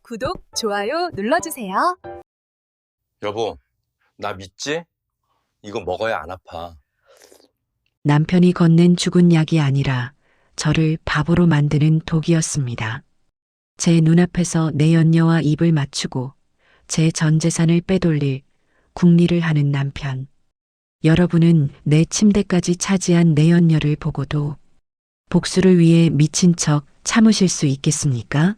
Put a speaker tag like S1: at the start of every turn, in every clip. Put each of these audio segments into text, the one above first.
S1: 구독, 좋아요 눌러주세요.
S2: 여보, 나 믿지? 이거 먹어야 안 아파.
S3: 남편이 건넨 죽은 약이 아니라 저를 바보로 만드는 독이었습니다. 제 눈앞에서 내 연녀와 입을 맞추고 제 전 재산을 빼돌릴 궁리를 하는 남편. 여러분은 내 침대까지 차지한 내 연녀를 보고도 복수를 위해 미친 척 참으실 수 있겠습니까?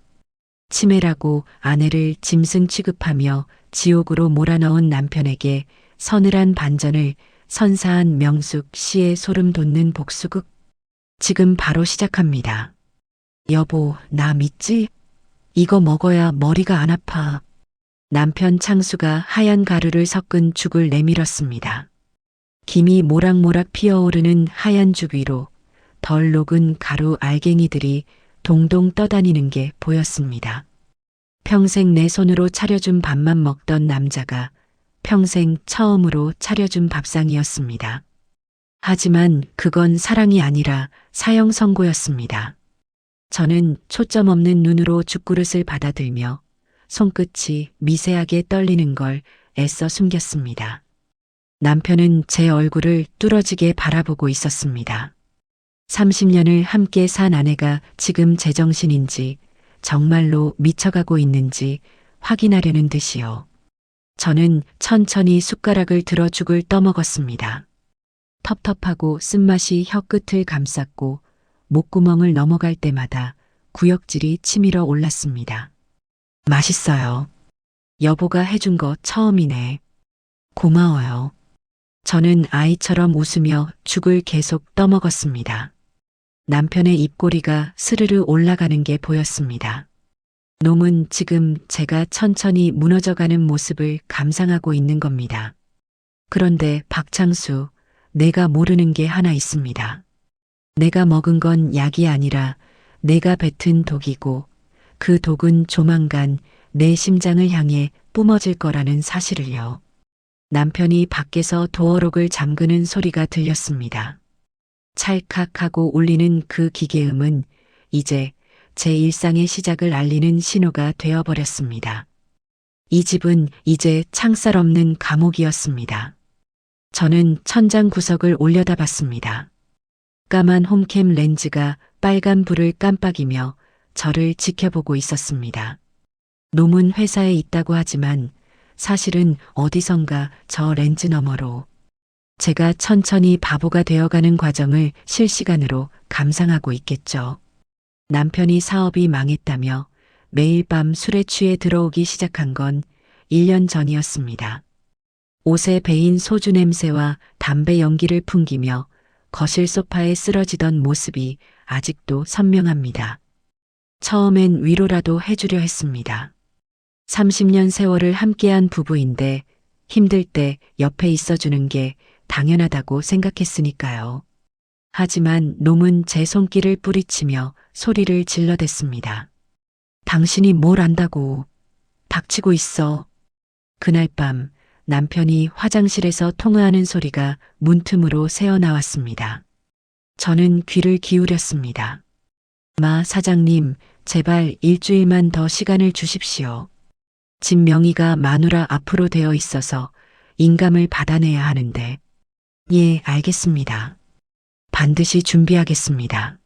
S3: 치매라고 아내를 짐승 취급하며 지옥으로 몰아넣은 남편에게 서늘한 반전을 선사한 명숙 씨의 소름 돋는 복수극. 지금 바로 시작합니다. 여보, 나 믿지? 이거 먹어야 머리가 안 아파. 남편 창수가 하얀 가루를 섞은 죽을 내밀었습니다. 김이 모락모락 피어오르는 하얀 죽 위로 덜 녹은 가루 알갱이들이 동동 떠다니는 게 보였습니다. 평생 내 손으로 차려준 밥만 먹던 남자가 평생 처음으로 차려준 밥상이었습니다. 하지만 그건 사랑이 아니라 사형 선고였습니다. 저는 초점 없는 눈으로 죽그릇을 받아들며 손끝이 미세하게 떨리는 걸 애써 숨겼습니다. 남편은 제 얼굴을 뚫어지게 바라보고 있었습니다. 30년을 함께 산 아내가 지금 제정신인지 정말로 미쳐가고 있는지 확인하려는 듯이요. 저는 천천히 숟가락을 들어 죽을 떠먹었습니다. 텁텁하고 쓴맛이 혀끝을 감쌌고 목구멍을 넘어갈 때마다 구역질이 치밀어 올랐습니다. 맛있어요. 여보가 해준 거 처음이네. 고마워요. 저는 아이처럼 웃으며 죽을 계속 떠먹었습니다. 남편의 입꼬리가 스르르 올라가는 게 보였습니다. 놈은 지금 제가 천천히 무너져가는 모습을 감상하고 있는 겁니다. 그런데 박창수, 내가 모르는 게 하나 있습니다. 내가 먹은 건 약이 아니라 내가 뱉은 독이고 그 독은 조만간 내 심장을 향해 뿜어질 거라는 사실을요. 남편이 밖에서 도어록을 잠그는 소리가 들렸습니다. 찰칵하고 울리는 그 기계음은 이제 제 일상의 시작을 알리는 신호가 되어버렸습니다. 이 집은 이제 창살 없는 감옥이었습니다. 저는 천장 구석을 올려다봤습니다. 까만 홈캠 렌즈가 빨간 불을 깜빡이며 저를 지켜보고 있었습니다. 놈은 회사에 있다고 하지만 사실은 어디선가 저 렌즈 너머로 제가 천천히 바보가 되어가는 과정을 실시간으로 감상하고 있겠죠. 남편이 사업이 망했다며 매일 밤 술에 취해 들어오기 시작한 건 1년 전이었습니다. 옷에 배인 소주 냄새와 담배 연기를 풍기며 거실 소파에 쓰러지던 모습이 아직도 선명합니다. 처음엔 위로라도 해주려 했습니다. 30년 세월을 함께한 부부인데 힘들 때 옆에 있어주는 게 당연하다고 생각했으니까요. 하지만 놈은 제 손길을 뿌리치며 소리를 질러댔습니다. 당신이 뭘 안다고. 닥치고 있어. 그날 밤 남편이 화장실에서 통화하는 소리가 문틈으로 새어나왔습니다. 저는 귀를 기울였습니다. 마 사장님, 제발 일주일만 더 시간을 주십시오. 집 명의가 마누라 앞으로 되어 있어서 인감을 받아내야 하는데. 예, 알겠습니다. 반드시 준비하겠습니다.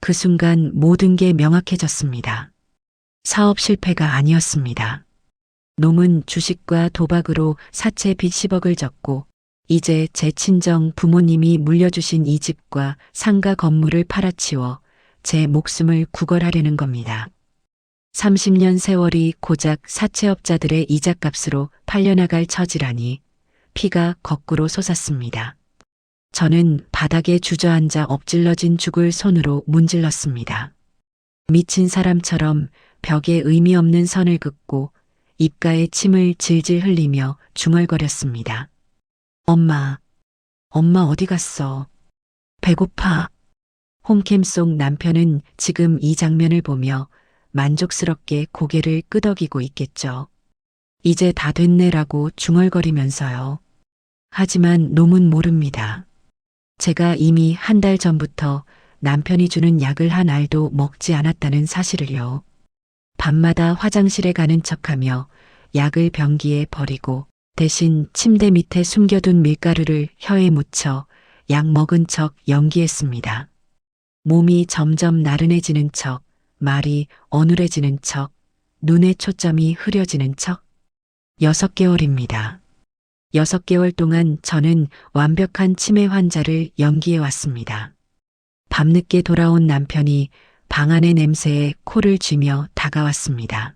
S3: 그 순간 모든 게 명확해졌습니다. 사업 실패가 아니었습니다. 놈은 주식과 도박으로 사채 빚 10억을 졌고 이제 제 친정 부모님이 물려주신 이 집과 상가 건물을 팔아치워 제 목숨을 구걸하려는 겁니다. 30년 세월이 고작 사채업자들의 이자값으로 팔려나갈 처지라니 피가 거꾸로 솟았습니다. 저는 바닥에 주저앉아 엎질러진 죽을 손으로 문질렀습니다. 미친 사람처럼 벽에 의미 없는 선을 긋고 입가에 침을 질질 흘리며 중얼거렸습니다. 엄마 어디 갔어? 배고파. 홈캠 속 남편은 지금 이 장면을 보며 만족스럽게 고개를 끄덕이고 있겠죠. 이제 다 됐네라고 중얼거리면서요. 하지만 놈은 모릅니다. 제가 이미 한 달 전부터 남편이 주는 약을 한 알도 먹지 않았다는 사실을요. 밤마다 화장실에 가는 척하며 약을 변기에 버리고 대신 침대 밑에 숨겨둔 밀가루를 혀에 묻혀 약 먹은 척 연기했습니다. 몸이 점점 나른해지는 척, 말이 어눌해지는 척, 눈에 초점이 흐려지는 척. 6개월입니다. 6개월 동안 저는 완벽한 치매 환자를 연기해 왔습니다. 밤늦게 돌아온 남편이 방 안의 냄새에 코를 쥐며 다가왔습니다.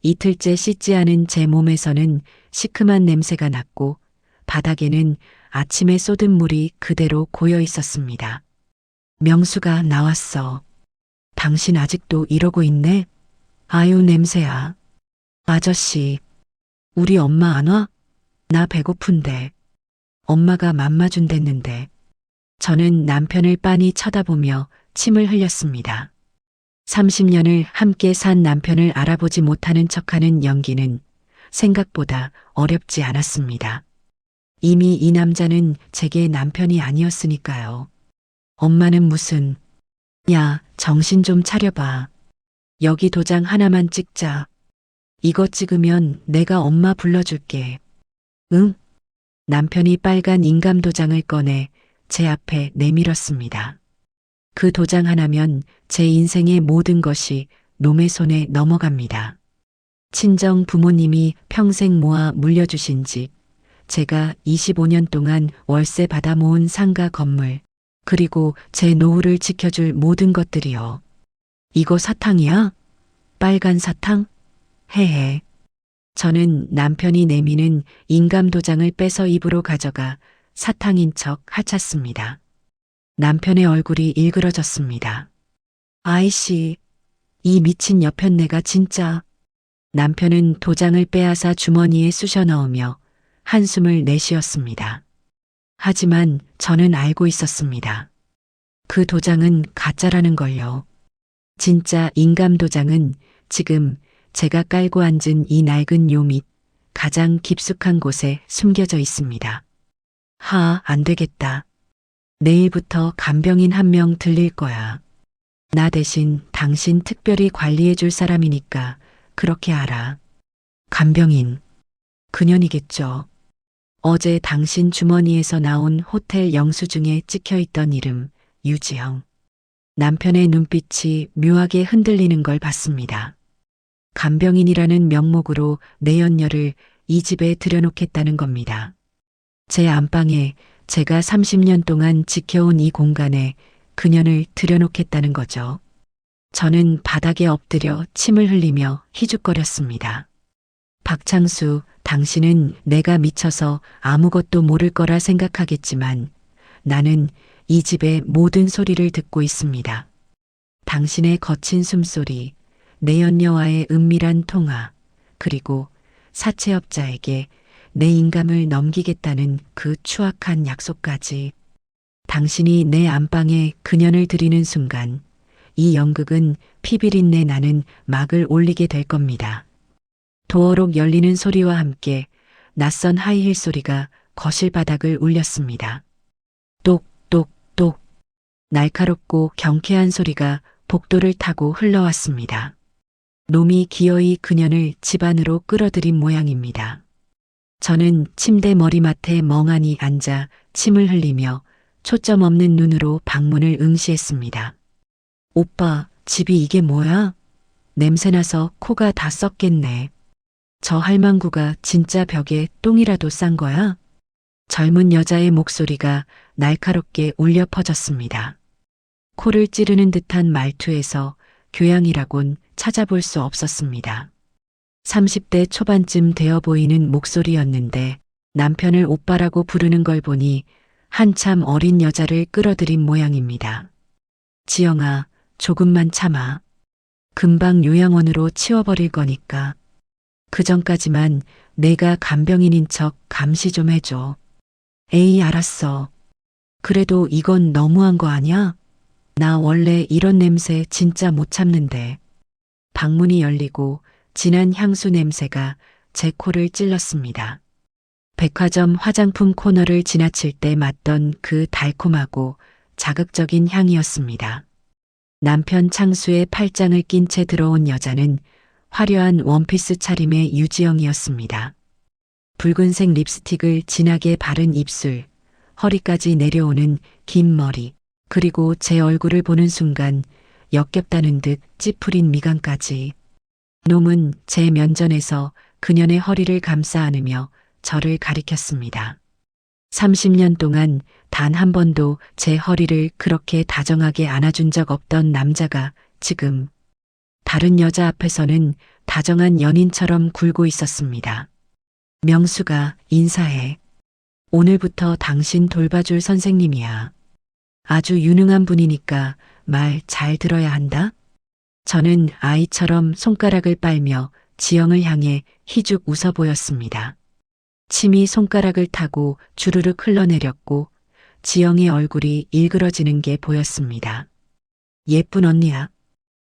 S3: 이틀째 씻지 않은 제 몸에서는 시큼한 냄새가 났고 바닥에는 아침에 쏟은 물이 그대로 고여 있었습니다. 명수가 나왔어. 당신 아직도 이러고 있네? 아유, 냄새야. 아저씨, 우리 엄마 안 와? 나 배고픈데. 엄마가 맘마 준댔는데. 저는 남편을 빤히 쳐다보며 침을 흘렸습니다. 30년을 함께 산 남편을 알아보지 못하는 척하는 연기는 생각보다 어렵지 않았습니다. 이미 이 남자는 제게 남편이 아니었으니까요. 엄마는 무슨, 야, 정신 좀 차려봐. 여기 도장 하나만 찍자. 이거 찍으면 내가 엄마 불러줄게. 응? 남편이 빨간 인감 도장을 꺼내 제 앞에 내밀었습니다. 그 도장 하나면 제 인생의 모든 것이 놈의 손에 넘어갑니다. 친정 부모님이 평생 모아 물려주신 집, 제가 25년 동안 월세 받아 모은 상가 건물, 그리고 제 노후를 지켜줄 모든 것들이요. 이거 사탕이야? 빨간 사탕? 헤헤. 저는 남편이 내미는 인감 도장을 빼서 입으로 가져가 사탕인 척 하찼습니다. 남편의 얼굴이 일그러졌습니다. 아이씨, 이 미친 여편네가 진짜. 남편은 도장을 빼앗아 주머니에 쑤셔 넣으며 한숨을 내쉬었습니다. 하지만 저는 알고 있었습니다. 그 도장은 가짜라는 걸요. 진짜 인감 도장은 지금 제가 깔고 앉은 이 낡은 요 밑 가장 깊숙한 곳에 숨겨져 있습니다. 안 되겠다. 내일부터 간병인 한 명 들릴 거야. 나 대신 당신 특별히 관리해 줄 사람이니까 그렇게 알아. 간병인. 그년이겠죠. 어제 당신 주머니에서 나온 호텔 영수증에 찍혀있던 이름 유지영. 남편의 눈빛이 묘하게 흔들리는 걸 봤습니다. 간병인이라는 명목으로 내연녀를 이 집에 들여놓겠다는 겁니다. 제 안방에 제가 30년 동안 지켜온 이 공간에 그년을 들여놓겠다는 거죠. 저는 바닥에 엎드려 침을 흘리며 희죽거렸습니다. 박창수, 당신은 내가 미쳐서 아무것도 모를 거라 생각하겠지만 나는 이 집의 모든 소리를 듣고 있습니다. 당신의 거친 숨소리, 내연녀와의 은밀한 통화, 그리고 사채업자에게 내 인감을 넘기겠다는 그 추악한 약속까지. 당신이 내 안방에 그년을 들이는 순간 이 연극은 피비린내 나는 막을 올리게 될 겁니다. 도어록 열리는 소리와 함께 낯선 하이힐 소리가 거실 바닥을 울렸습니다. 똑똑똑. 날카롭고 경쾌한 소리가 복도를 타고 흘러왔습니다. 놈이 기어이 그년을 집 안으로 끌어들인 모양입니다. 저는 침대 머리맡에 멍하니 앉아 침을 흘리며 초점 없는 눈으로 방문을 응시했습니다. 오빠, 집이 이게 뭐야? 냄새나서 코가 다 썩겠네. 저 할망구가 진짜 벽에 똥이라도 싼 거야? 젊은 여자의 목소리가 날카롭게 울려 퍼졌습니다. 코를 찌르는 듯한 말투에서 교양이라곤 찾아볼 수 없었습니다. 30대 초반쯤 되어 보이는 목소리였는데 남편을 오빠라고 부르는 걸 보니 한참 어린 여자를 끌어들인 모양입니다. 지영아, 조금만 참아. 금방 요양원으로 치워버릴 거니까. 그전까지만 내가 간병인인 척 감시 좀 해줘. 에이, 알았어. 그래도 이건 너무한 거 아니야? 나 원래 이런 냄새 진짜 못 참는데. 방문이 열리고 진한 향수 냄새가 제 코를 찔렀습니다. 백화점 화장품 코너를 지나칠 때 맡던 그 달콤하고 자극적인 향이었습니다. 남편 창수의 팔짱을 낀 채 들어온 여자는 화려한 원피스 차림의 유지영이었습니다. 붉은색 립스틱을 진하게 바른 입술, 허리까지 내려오는 긴 머리, 그리고 제 얼굴을 보는 순간 역겹다는 듯 찌푸린 미간까지. 놈은 제 면전에서 그년의 허리를 감싸 안으며 저를 가리켰습니다. 30년 동안 단 한 번도 제 허리를 그렇게 다정하게 안아준 적 없던 남자가 지금 다른 여자 앞에서는 다정한 연인처럼 굴고 있었습니다. 명수가 인사해. 오늘부터 당신 돌봐줄 선생님이야. 아주 유능한 분이니까 말 잘 들어야 한다. 저는 아이처럼 손가락을 빨며 지영을 향해 희죽 웃어 보였습니다. 침이 손가락을 타고 주르륵 흘러내렸고 지영의 얼굴이 일그러지는 게 보였습니다. 예쁜 언니야.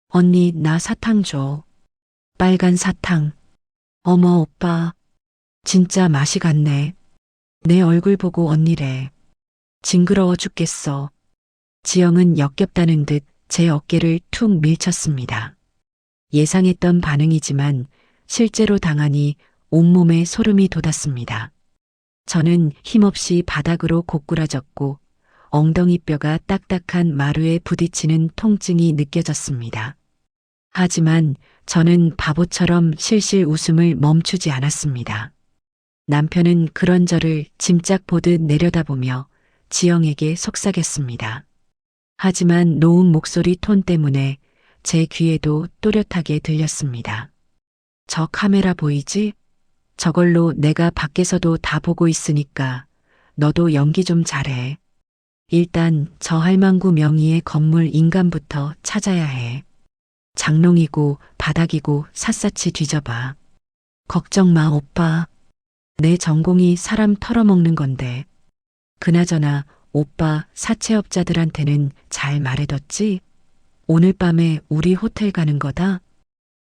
S3: 언니 나 사탕 줘. 빨간 사탕. 어머 오빠. 진짜 맛이 갔네. 내 얼굴 보고 언니래. 징그러워 죽겠어. 지영은 역겹다는 듯 제 어깨를 툭 밀쳤습니다. 예상했던 반응이지만 실제로 당하니 온몸에 소름이 돋았습니다. 저는 힘없이 바닥으로 고꾸라졌고 엉덩이뼈가 딱딱한 마루에 부딪히는 통증이 느껴졌습니다. 하지만 저는 바보처럼 실실 웃음을 멈추지 않았습니다. 남편은 그런 저를 짐짝 보듯 내려다보며 지영에게 속삭였습니다. 하지만 놓은 목소리 톤 때문에 제 귀에도 또렷하게 들렸습니다. 저 카메라 보이지? 저걸로 내가 밖에서도 다 보고 있으니까 너도 연기 좀 잘해. 일단 저 할망구 명의의 건물 인간부터 찾아야 해. 장롱이고 바닥이고 샅샅이 뒤져봐. 걱정 마 오빠. 내 전공이 사람 털어먹는 건데. 그나저나 오빠 사채업자들한테는 잘 말해뒀지? 오늘 밤에 우리 호텔 가는 거다?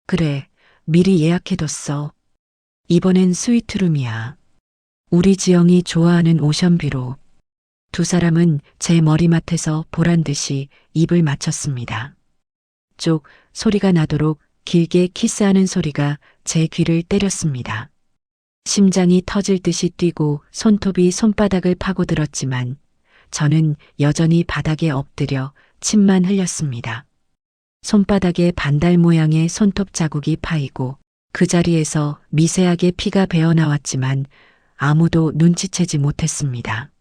S3: 그래, 미리 예약해뒀어. 이번엔 스위트룸이야. 우리 지영이 좋아하는 오션뷰로. 두 사람은 제 머리맡에서 보란 듯이 입을 맞췄습니다. 쪽 소리가 나도록 길게 키스하는 소리가 제 귀를 때렸습니다. 심장이 터질 듯이 뛰고 손톱이 손바닥을 파고들었지만 저는 여전히 바닥에 엎드려 침만 흘렸습니다. 손바닥에 반달 모양의 손톱 자국이 파이고 그 자리에서 미세하게 피가 배어나왔지만 아무도 눈치채지 못했습니다.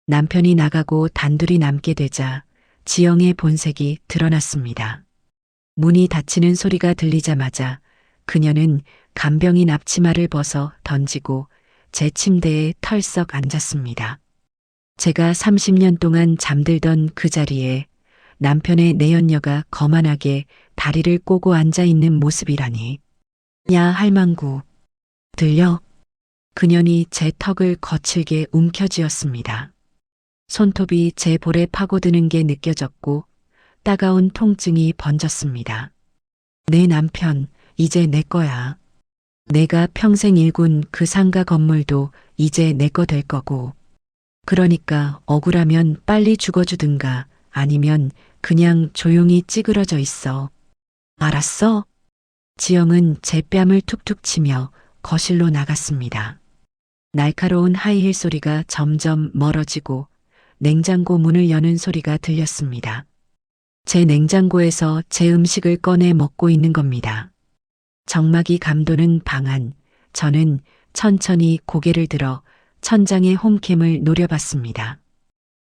S3: 남편이 나가고 단둘이 남게 되자 지영의 본색이 드러났습니다. 문이 닫히는 소리가 들리자마자 그녀는 간병인 앞치마를 벗어 던지고 제 침대에 털썩 앉았습니다. 제가 30년 동안 잠들던 그 자리에 남편의 내연녀가 거만하게 다리를 꼬고 앉아 있는 모습이라니. 야 할망구. 들려? 그년이 제 턱을 거칠게 움켜쥐었습니다. 손톱이 제 볼에 파고드는 게 느껴졌고 따가운 통증이 번졌습니다. 내 남편 이제 내 거야. 내가 평생 일군 그 상가 건물도 이제 내 거 될 거고. 그러니까 억울하면 빨리 죽어주든가 아니면 그냥 조용히 찌그러져 있어. 알았어? 지영은 제 뺨을 툭툭 치며 거실로 나갔습니다. 날카로운 하이힐 소리가 점점 멀어지고 냉장고 문을 여는 소리가 들렸습니다. 제 냉장고에서 제 음식을 꺼내 먹고 있는 겁니다. 정막이 감도는 방 안, 저는 천천히 고개를 들어 천장의 홈캠을 노려봤습니다.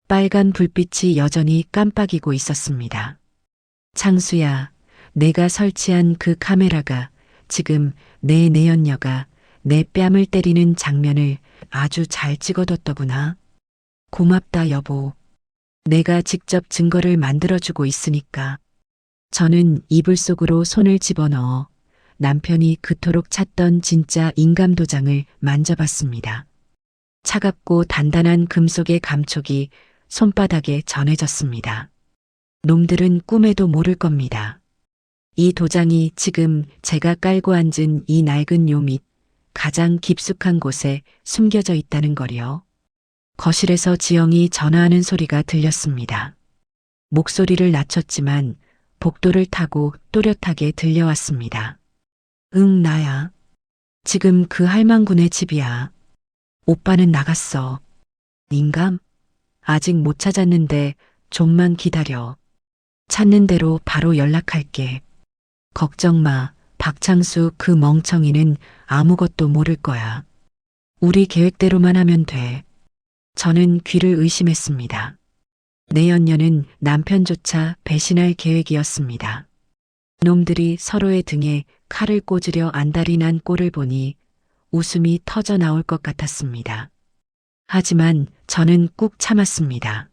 S3: 빨간 불빛이 여전히 깜빡이고 있었습니다. 창수야, 내가 설치한 그 카메라가 지금 내 내연녀가 내 뺨을 때리는 장면을 아주 잘 찍어뒀더구나. 고맙다 여보. 내가 직접 증거를 만들어주고 있으니까. 저는 이불 속으로 손을 집어넣어 남편이 그토록 찾던 진짜 인감도장을 만져봤습니다. 차갑고 단단한 금속의 감촉이 손바닥에 전해졌습니다. 놈들은 꿈에도 모를 겁니다. 이 도장이 지금 제가 깔고 앉은 이 낡은 요 밑 가장 깊숙한 곳에 숨겨져 있다는 거요. 거실에서 지영이 전화하는 소리가 들렸습니다. 목소리를 낮췄지만 복도를 타고 또렷하게 들려왔습니다. 응, 나야. 지금 그 할망구네 집이야. 오빠는 나갔어. 인감? 아직 못 찾았는데 좀만 기다려. 찾는 대로 바로 연락할게. 걱정 마. 박창수 그 멍청이는 아무것도 모를 거야. 우리 계획대로만 하면 돼. 저는 귀를 의심했습니다. 내연녀는 남편조차 배신할 계획이었습니다. 놈들이 서로의 등에 칼을 꽂으려 안달이 난 꼴을 보니 웃음이 터져 나올 것 같았습니다. 하지만 저는 꾹 참았습니다.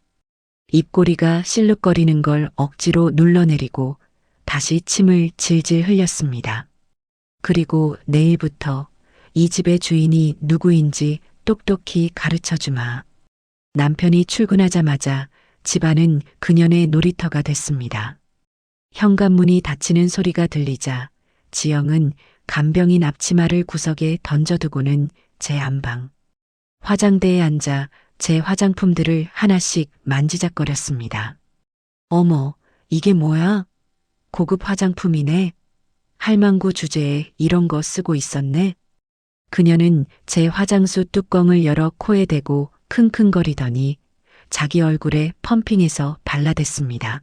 S3: 입꼬리가 실룩거리는 걸 억지로 눌러내리고 다시 침을 질질 흘렸습니다. 그리고 내일부터 이 집의 주인이 누구인지 똑똑히 가르쳐 주마. 남편이 출근하자마자 집안은 그년의 놀이터가 됐습니다. 현관문이 닫히는 소리가 들리자 지영은 간병인 앞치마를 구석에 던져두고는 제 안방, 화장대에 앉아 제 화장품들을 하나씩 만지작거렸습니다. 어머, 이게 뭐야? 고급 화장품이네. 할망구 주제에 이런 거 쓰고 있었네. 그녀는 제 화장수 뚜껑을 열어 코에 대고 킁킁거리더니 자기 얼굴에 펌핑해서 발라댔습니다.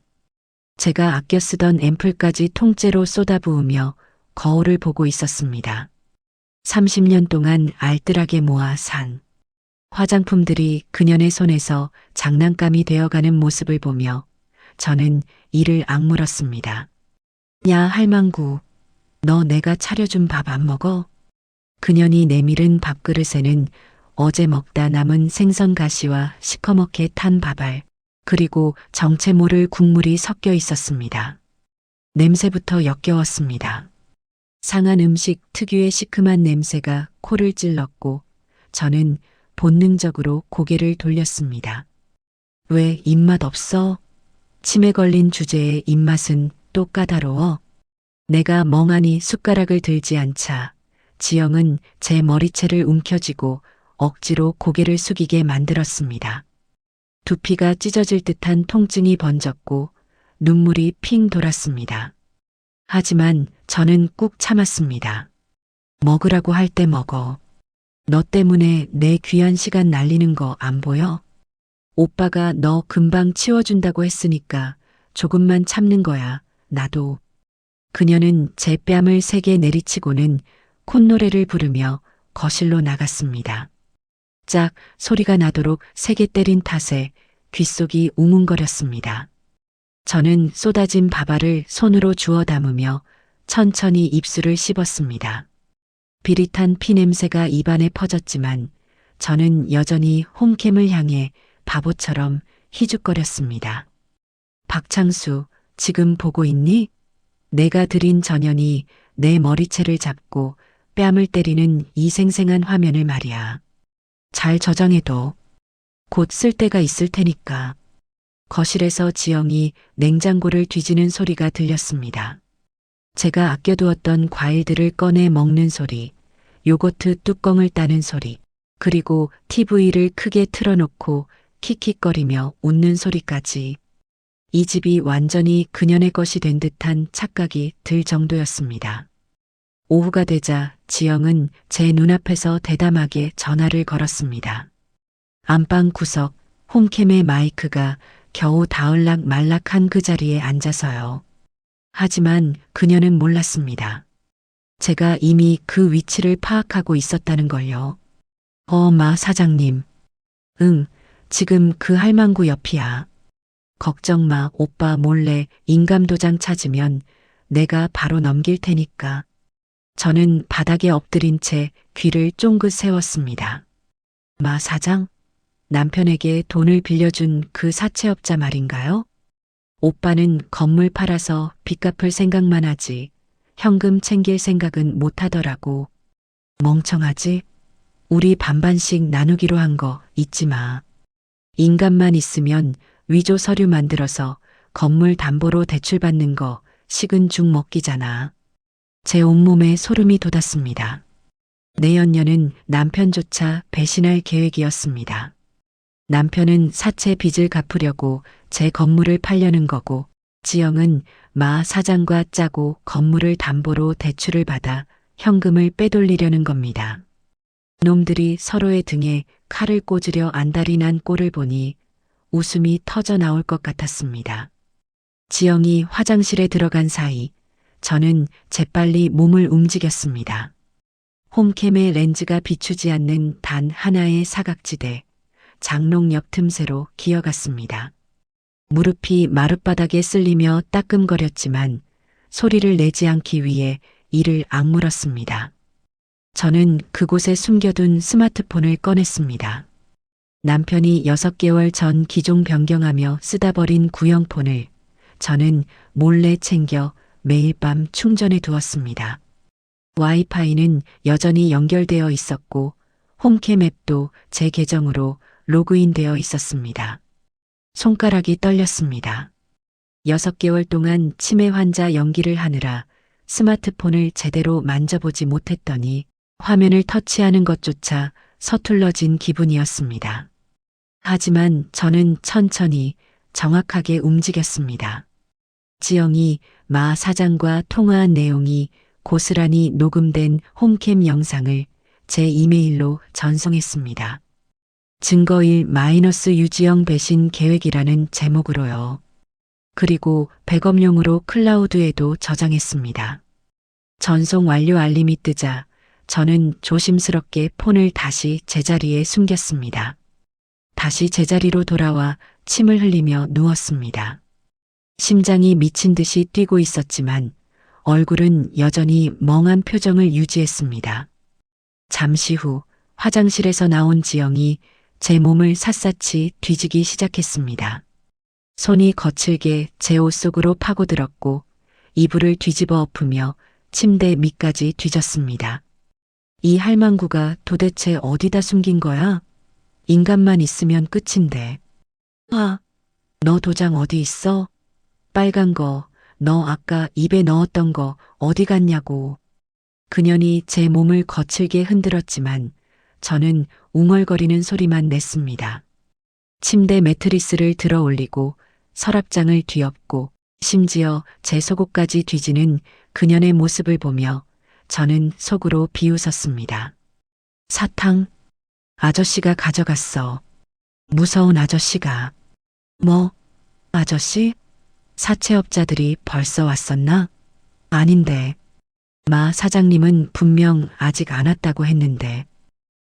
S3: 제가 아껴 쓰던 앰플까지 통째로 쏟아부으며 거울을 보고 있었습니다. 30년 동안 알뜰하게 모아 산 화장품들이 그녀의 손에서 장난감이 되어가는 모습을 보며 저는 이를 악물었습니다. 야, 할망구, 너 내가 차려준 밥 안 먹어? 그년이 내밀은 밥그릇에는 어제 먹다 남은 생선 가시와 시커멓게 탄 밥알, 그리고 정체 모를 국물이 섞여 있었습니다. 냄새부터 역겨웠습니다. 상한 음식 특유의 시큼한 냄새가 코를 찔렀고 저는 본능적으로 고개를 돌렸습니다. 왜 입맛 없어? 침에 걸린 주제의 입맛은 또 까다로워? 내가 멍하니 숟가락을 들지 않자 지영은 제 머리채를 움켜쥐고 억지로 고개를 숙이게 만들었습니다. 두피가 찢어질 듯한 통증이 번졌고 눈물이 핑 돌았습니다. 하지만 저는 꾹 참았습니다. 먹으라고 할 때 먹어. 너 때문에 내 귀한 시간 날리는 거 안 보여? 오빠가 너 금방 치워준다고 했으니까 조금만 참는 거야. 나도. 그녀는 제 뺨을 세게 내리치고는 콧노래를 부르며 거실로 나갔습니다. 짝 소리가 나도록 세게 때린 탓에 귓속이 웅웅거렸습니다. 저는 쏟아진 밥알을 손으로 주워 담으며 천천히 입술을 씹었습니다. 비릿한 피냄새가 입안에 퍼졌지만 저는 여전히 홈캠을 향해 바보처럼 희죽거렸습니다. 박창수, 지금 보고 있니? 내가 들인 전연이 내 머리채를 잡고 뺨을 때리는 이 생생한 화면을 말이야. 잘 저장해둬. 곧 쓸 때가 있을 테니까. 거실에서 지영이 냉장고를 뒤지는 소리가 들렸습니다. 제가 아껴두었던 과일들을 꺼내 먹는 소리, 요거트 뚜껑을 따는 소리, 그리고 TV를 크게 틀어놓고 킥킥거리며 웃는 소리까지. 이 집이 완전히 그년의 것이 된 듯한 착각이 들 정도였습니다. 오후가 되자 지영은 제 눈앞에서 대담하게 전화를 걸었습니다. 안방 구석, 홈캠의 마이크가 겨우 닿을락 말락한 그 자리에 앉아서요. 하지만 그녀는 몰랐습니다. 제가 이미 그 위치를 파악하고 있었다는 걸요. 마 사장님. 응, 지금 그 할망구 옆이야. 걱정 마, 오빠 몰래 인감도장 찾으면 내가 바로 넘길 테니까. 저는 바닥에 엎드린 채 귀를 쫑긋 세웠습니다. 마 사장? 남편에게 돈을 빌려준 그 사채업자 말인가요? 오빠는 건물 팔아서 빚 갚을 생각만 하지 현금 챙길 생각은 못 하더라고. 멍청하지? 우리 반반씩 나누기로 한 거 잊지 마. 인감만 있으면 위조 서류 만들어서 건물 담보로 대출받는 거 식은 죽 먹기잖아. 제 온몸에 소름이 돋았습니다. 내연녀는 남편조차 배신할 계획이었습니다. 남편은 사채 빚을 갚으려고 제 건물을 팔려는 거고, 지영은 마 사장과 짜고 건물을 담보로 대출을 받아 현금을 빼돌리려는 겁니다. 놈들이 서로의 등에 칼을 꽂으려 안달이 난 꼴을 보니 웃음이 터져 나올 것 같았습니다. 지영이 화장실에 들어간 사이 저는 재빨리 몸을 움직였습니다. 홈캠의 렌즈가 비추지 않는 단 하나의 사각지대, 장롱 옆 틈새로 기어갔습니다. 무릎이 마룻바닥에 쓸리며 따끔거렸지만 소리를 내지 않기 위해 이를 악물었습니다. 저는 그곳에 숨겨둔 스마트폰을 꺼냈습니다. 남편이 6개월 전 기종 변경하며 쓰다 버린 구형폰을 저는 몰래 챙겨 매일 밤 충전해 두었습니다. 와이파이는 여전히 연결되어 있었고 홈캠 앱도 제 계정으로 로그인되어 있었습니다. 손가락이 떨렸습니다. 6개월 동안 치매 환자 연기를 하느라 스마트폰을 제대로 만져보지 못했더니 화면을 터치하는 것조차 서툴러진 기분이었습니다. 하지만 저는 천천히 정확하게 움직였습니다. 지영이 마 사장과 통화한 내용이 고스란히 녹음된 홈캠 영상을 제 이메일로 전송했습니다. 증거일 마이너스 유지영 배신 계획이라는 제목으로요. 그리고 백업용으로 클라우드에도 저장했습니다. 전송 완료 알림이 뜨자 저는 조심스럽게 폰을 다시 제자리에 숨겼습니다. 다시 제자리로 돌아와 침을 흘리며 누웠습니다. 심장이 미친 듯이 뛰고 있었지만 얼굴은 여전히 멍한 표정을 유지했습니다. 잠시 후 화장실에서 나온 지영이 제 몸을 샅샅이 뒤지기 시작했습니다. 손이 거칠게 제 옷 속으로 파고들었고 이불을 뒤집어 엎으며 침대 밑까지 뒤졌습니다. 이 할망구가 도대체 어디다 숨긴 거야? 인간만 있으면 끝인데. 아, 너 도장 어디 있어? 빨간 거, 너 아까 입에 넣었던 거 어디 갔냐고. 그년이 제 몸을 거칠게 흔들었지만 저는 웅얼거리는 소리만 냈습니다. 침대 매트리스를 들어 올리고 서랍장을 뒤엎고 심지어 제 속옷까지 뒤지는 그년의 모습을 보며 저는 속으로 비웃었습니다. 사탕? 아저씨가 가져갔어. 무서운 아저씨가. 뭐? 아저씨? 사채업자들이 벌써 왔었나? 아닌데. 마 사장님은 분명 아직 안 왔다고 했는데.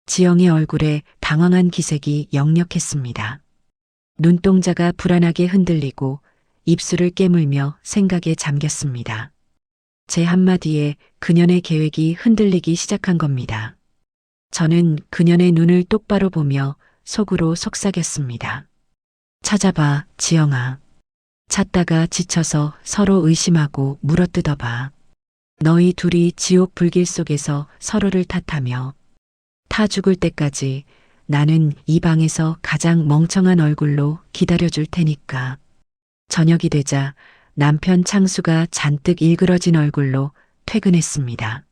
S3: 지영의 얼굴에 당황한 기색이 역력했습니다. 눈동자가 불안하게 흔들리고 입술을 깨물며 생각에 잠겼습니다. 제 한마디에 그년의 계획이 흔들리기 시작한 겁니다. 저는 그년의 눈을 똑바로 보며 속으로 속삭였습니다. 찾아봐, 지영아. 찾다가 지쳐서 서로 의심하고 물어뜯어봐. 너희 둘이 지옥 불길 속에서 서로를 탓하며 타 죽을 때까지 나는 이 방에서 가장 멍청한 얼굴로 기다려줄 테니까. 저녁이 되자 남편 창수가 잔뜩 일그러진 얼굴로 퇴근했습니다.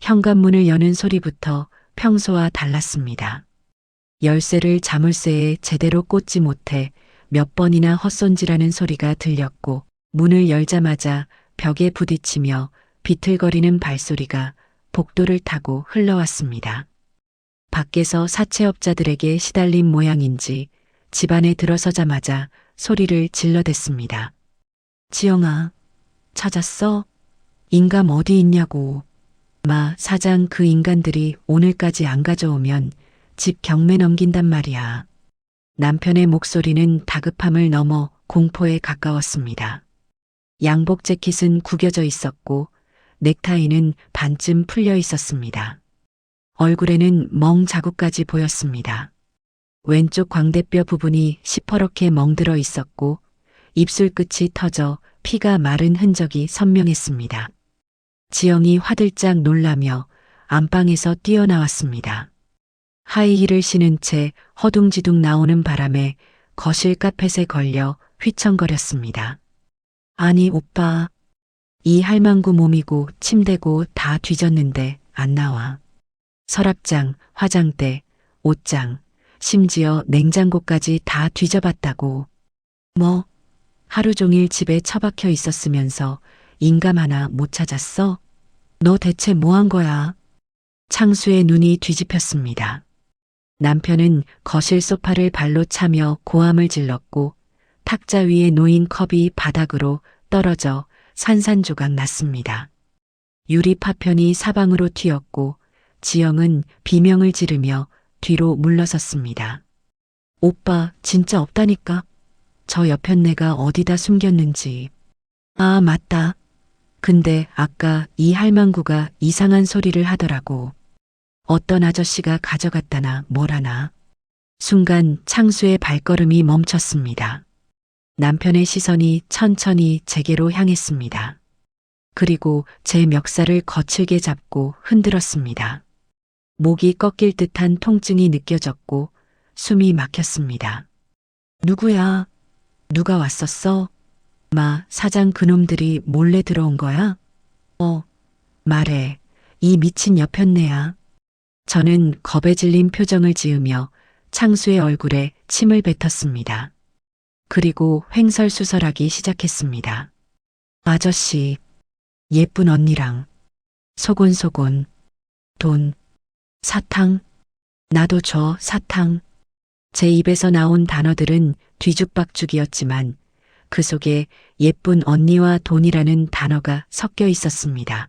S3: 현관문을 여는 소리부터 평소와 달랐습니다. 열쇠를 자물쇠에 제대로 꽂지 못해 몇 번이나 헛손질하는 소리가 들렸고 문을 열자마자 벽에 부딪히며 비틀거리는 발소리가 복도를 타고 흘러왔습니다. 밖에서 사채업자들에게 시달린 모양인지 집안에 들어서자마자 소리를 질러댔습니다. 지영아, 찾았어? 인감 어디 있냐고. 마 사장 그 인간들이 오늘까지 안 가져오면 집 경매 넘긴단 말이야. 남편의 목소리는 다급함을 넘어 공포에 가까웠습니다. 양복 재킷은 구겨져 있었고 넥타이는 반쯤 풀려 있었습니다. 얼굴에는 멍 자국까지 보였습니다. 왼쪽 광대뼈 부분이 시퍼렇게 멍들어 있었고 입술 끝이 터져 피가 마른 흔적이 선명했습니다. 지영이 화들짝 놀라며 안방에서 뛰어나왔습니다. 하이힐을 신은 채 허둥지둥 나오는 바람에 거실 카펫에 걸려 휘청거렸습니다. 아니 오빠, 이 할망구 몸이고 침대고 다 뒤졌는데 안 나와. 서랍장, 화장대, 옷장, 심지어 냉장고까지 다 뒤져봤다고. 뭐, 하루 종일 집에 처박혀 있었으면서 인감 하나 못 찾았어? 너 대체 뭐 한 거야? 창수의 눈이 뒤집혔습니다. 남편은 거실 소파를 발로 차며 고함을 질렀고 탁자 위에 놓인 컵이 바닥으로 떨어져 산산조각 났습니다. 유리 파편이 사방으로 튀었고 지영은 비명을 지르며 뒤로 물러섰습니다. 오빠 진짜 없다니까. 저 여편네가 어디다 숨겼는지. 아, 맞다. 근데 아까 이 할망구가 이상한 소리를 하더라고. 어떤 아저씨가 가져갔다나 뭐라나. 순간 창수의 발걸음이 멈췄습니다. 남편의 시선이 천천히 제게로 향했습니다. 그리고 제 멱살을 거칠게 잡고 흔들었습니다. 목이 꺾일 듯한 통증이 느껴졌고 숨이 막혔습니다. 누구야? 누가 왔었어? 마, 사장 그놈들이 몰래 들어온 거야? 말해. 이 미친 여편네야. 저는 겁에 질린 표정을 지으며 창수의 얼굴에 침을 뱉었습니다. 그리고 횡설수설하기 시작했습니다. 아저씨, 예쁜 언니랑, 소곤소곤, 돈, 사탕, 나도 줘, 사탕. 제 입에서 나온 단어들은 뒤죽박죽이었지만 그 속에 예쁜 언니와 돈이라는 단어가 섞여 있었습니다.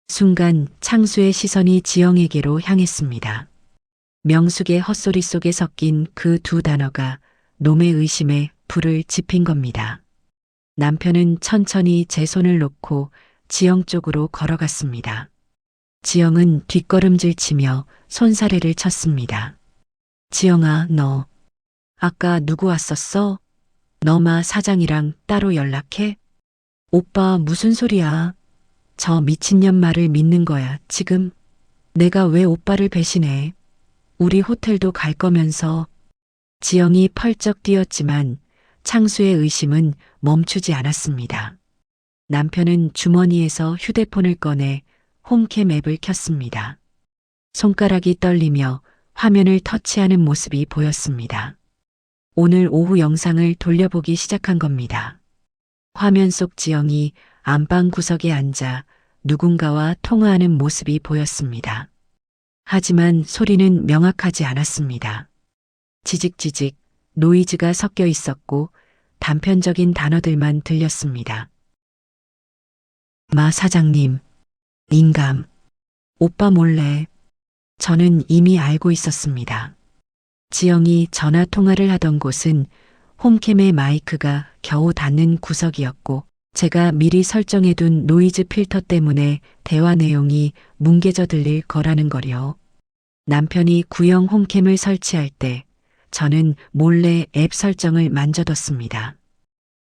S3: 순간 창수의 시선이 지영에게로 향했습니다. 명숙의 헛소리 속에 섞인 그 두 단어가 놈의 의심에 불을 지핀 겁니다. 남편은 천천히 제 손을 놓고 지영 쪽으로 걸어갔습니다. 지영은 뒷걸음질 치며 손사래를 쳤습니다. 지영아, 너 아까 누구 왔었어? 너마 사장이랑 따로 연락해? 오빠 무슨 소리야? 저 미친년 말을 믿는 거야, 지금? 내가 왜 오빠를 배신해? 우리 호텔도 갈 거면서. 지영이 펄쩍 뛰었지만 창수의 의심은 멈추지 않았습니다. 남편은 주머니에서 휴대폰을 꺼내 홈캠 앱을 켰습니다. 손가락이 떨리며 화면을 터치하는 모습이 보였습니다. 오늘 오후 영상을 돌려보기 시작한 겁니다. 화면 속 지영이 안방 구석에 앉아 누군가와 통화하는 모습이 보였습니다. 하지만 소리는 명확하지 않았습니다. 지직지직 노이즈가 섞여 있었고 단편적인 단어들만 들렸습니다. 마 사장님, 인감, 오빠 몰래. 저는 이미 알고 있었습니다. 지영이 전화 통화를 하던 곳은 홈캠의 마이크가 겨우 닿는 구석이었고 제가 미리 설정해둔 노이즈 필터 때문에 대화 내용이 뭉개져 들릴 거라는 거요. 남편이 구형 홈캠을 설치할 때 저는 몰래 앱 설정을 만져뒀습니다.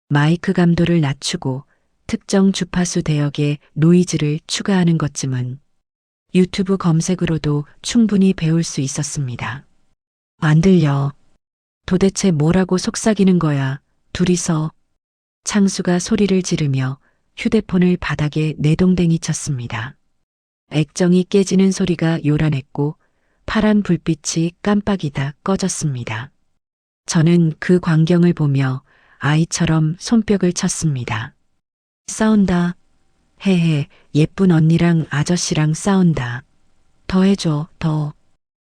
S3: 마이크 감도를 낮추고 특정 주파수 대역에 노이즈를 추가하는 것쯤은 유튜브 검색으로도 충분히 배울 수 있었습니다. 안 들려. 도대체 뭐라고 속삭이는 거야, 둘이서. 창수가 소리를 지르며 휴대폰을 바닥에 내동댕이 쳤습니다. 액정이 깨지는 소리가 요란했고 파란 불빛이 깜빡이다 꺼졌습니다. 저는 그 광경을 보며 아이처럼 손뼉을 쳤습니다. 싸운다. 헤헤, 예쁜 언니랑 아저씨랑 싸운다. 더 해줘, 더.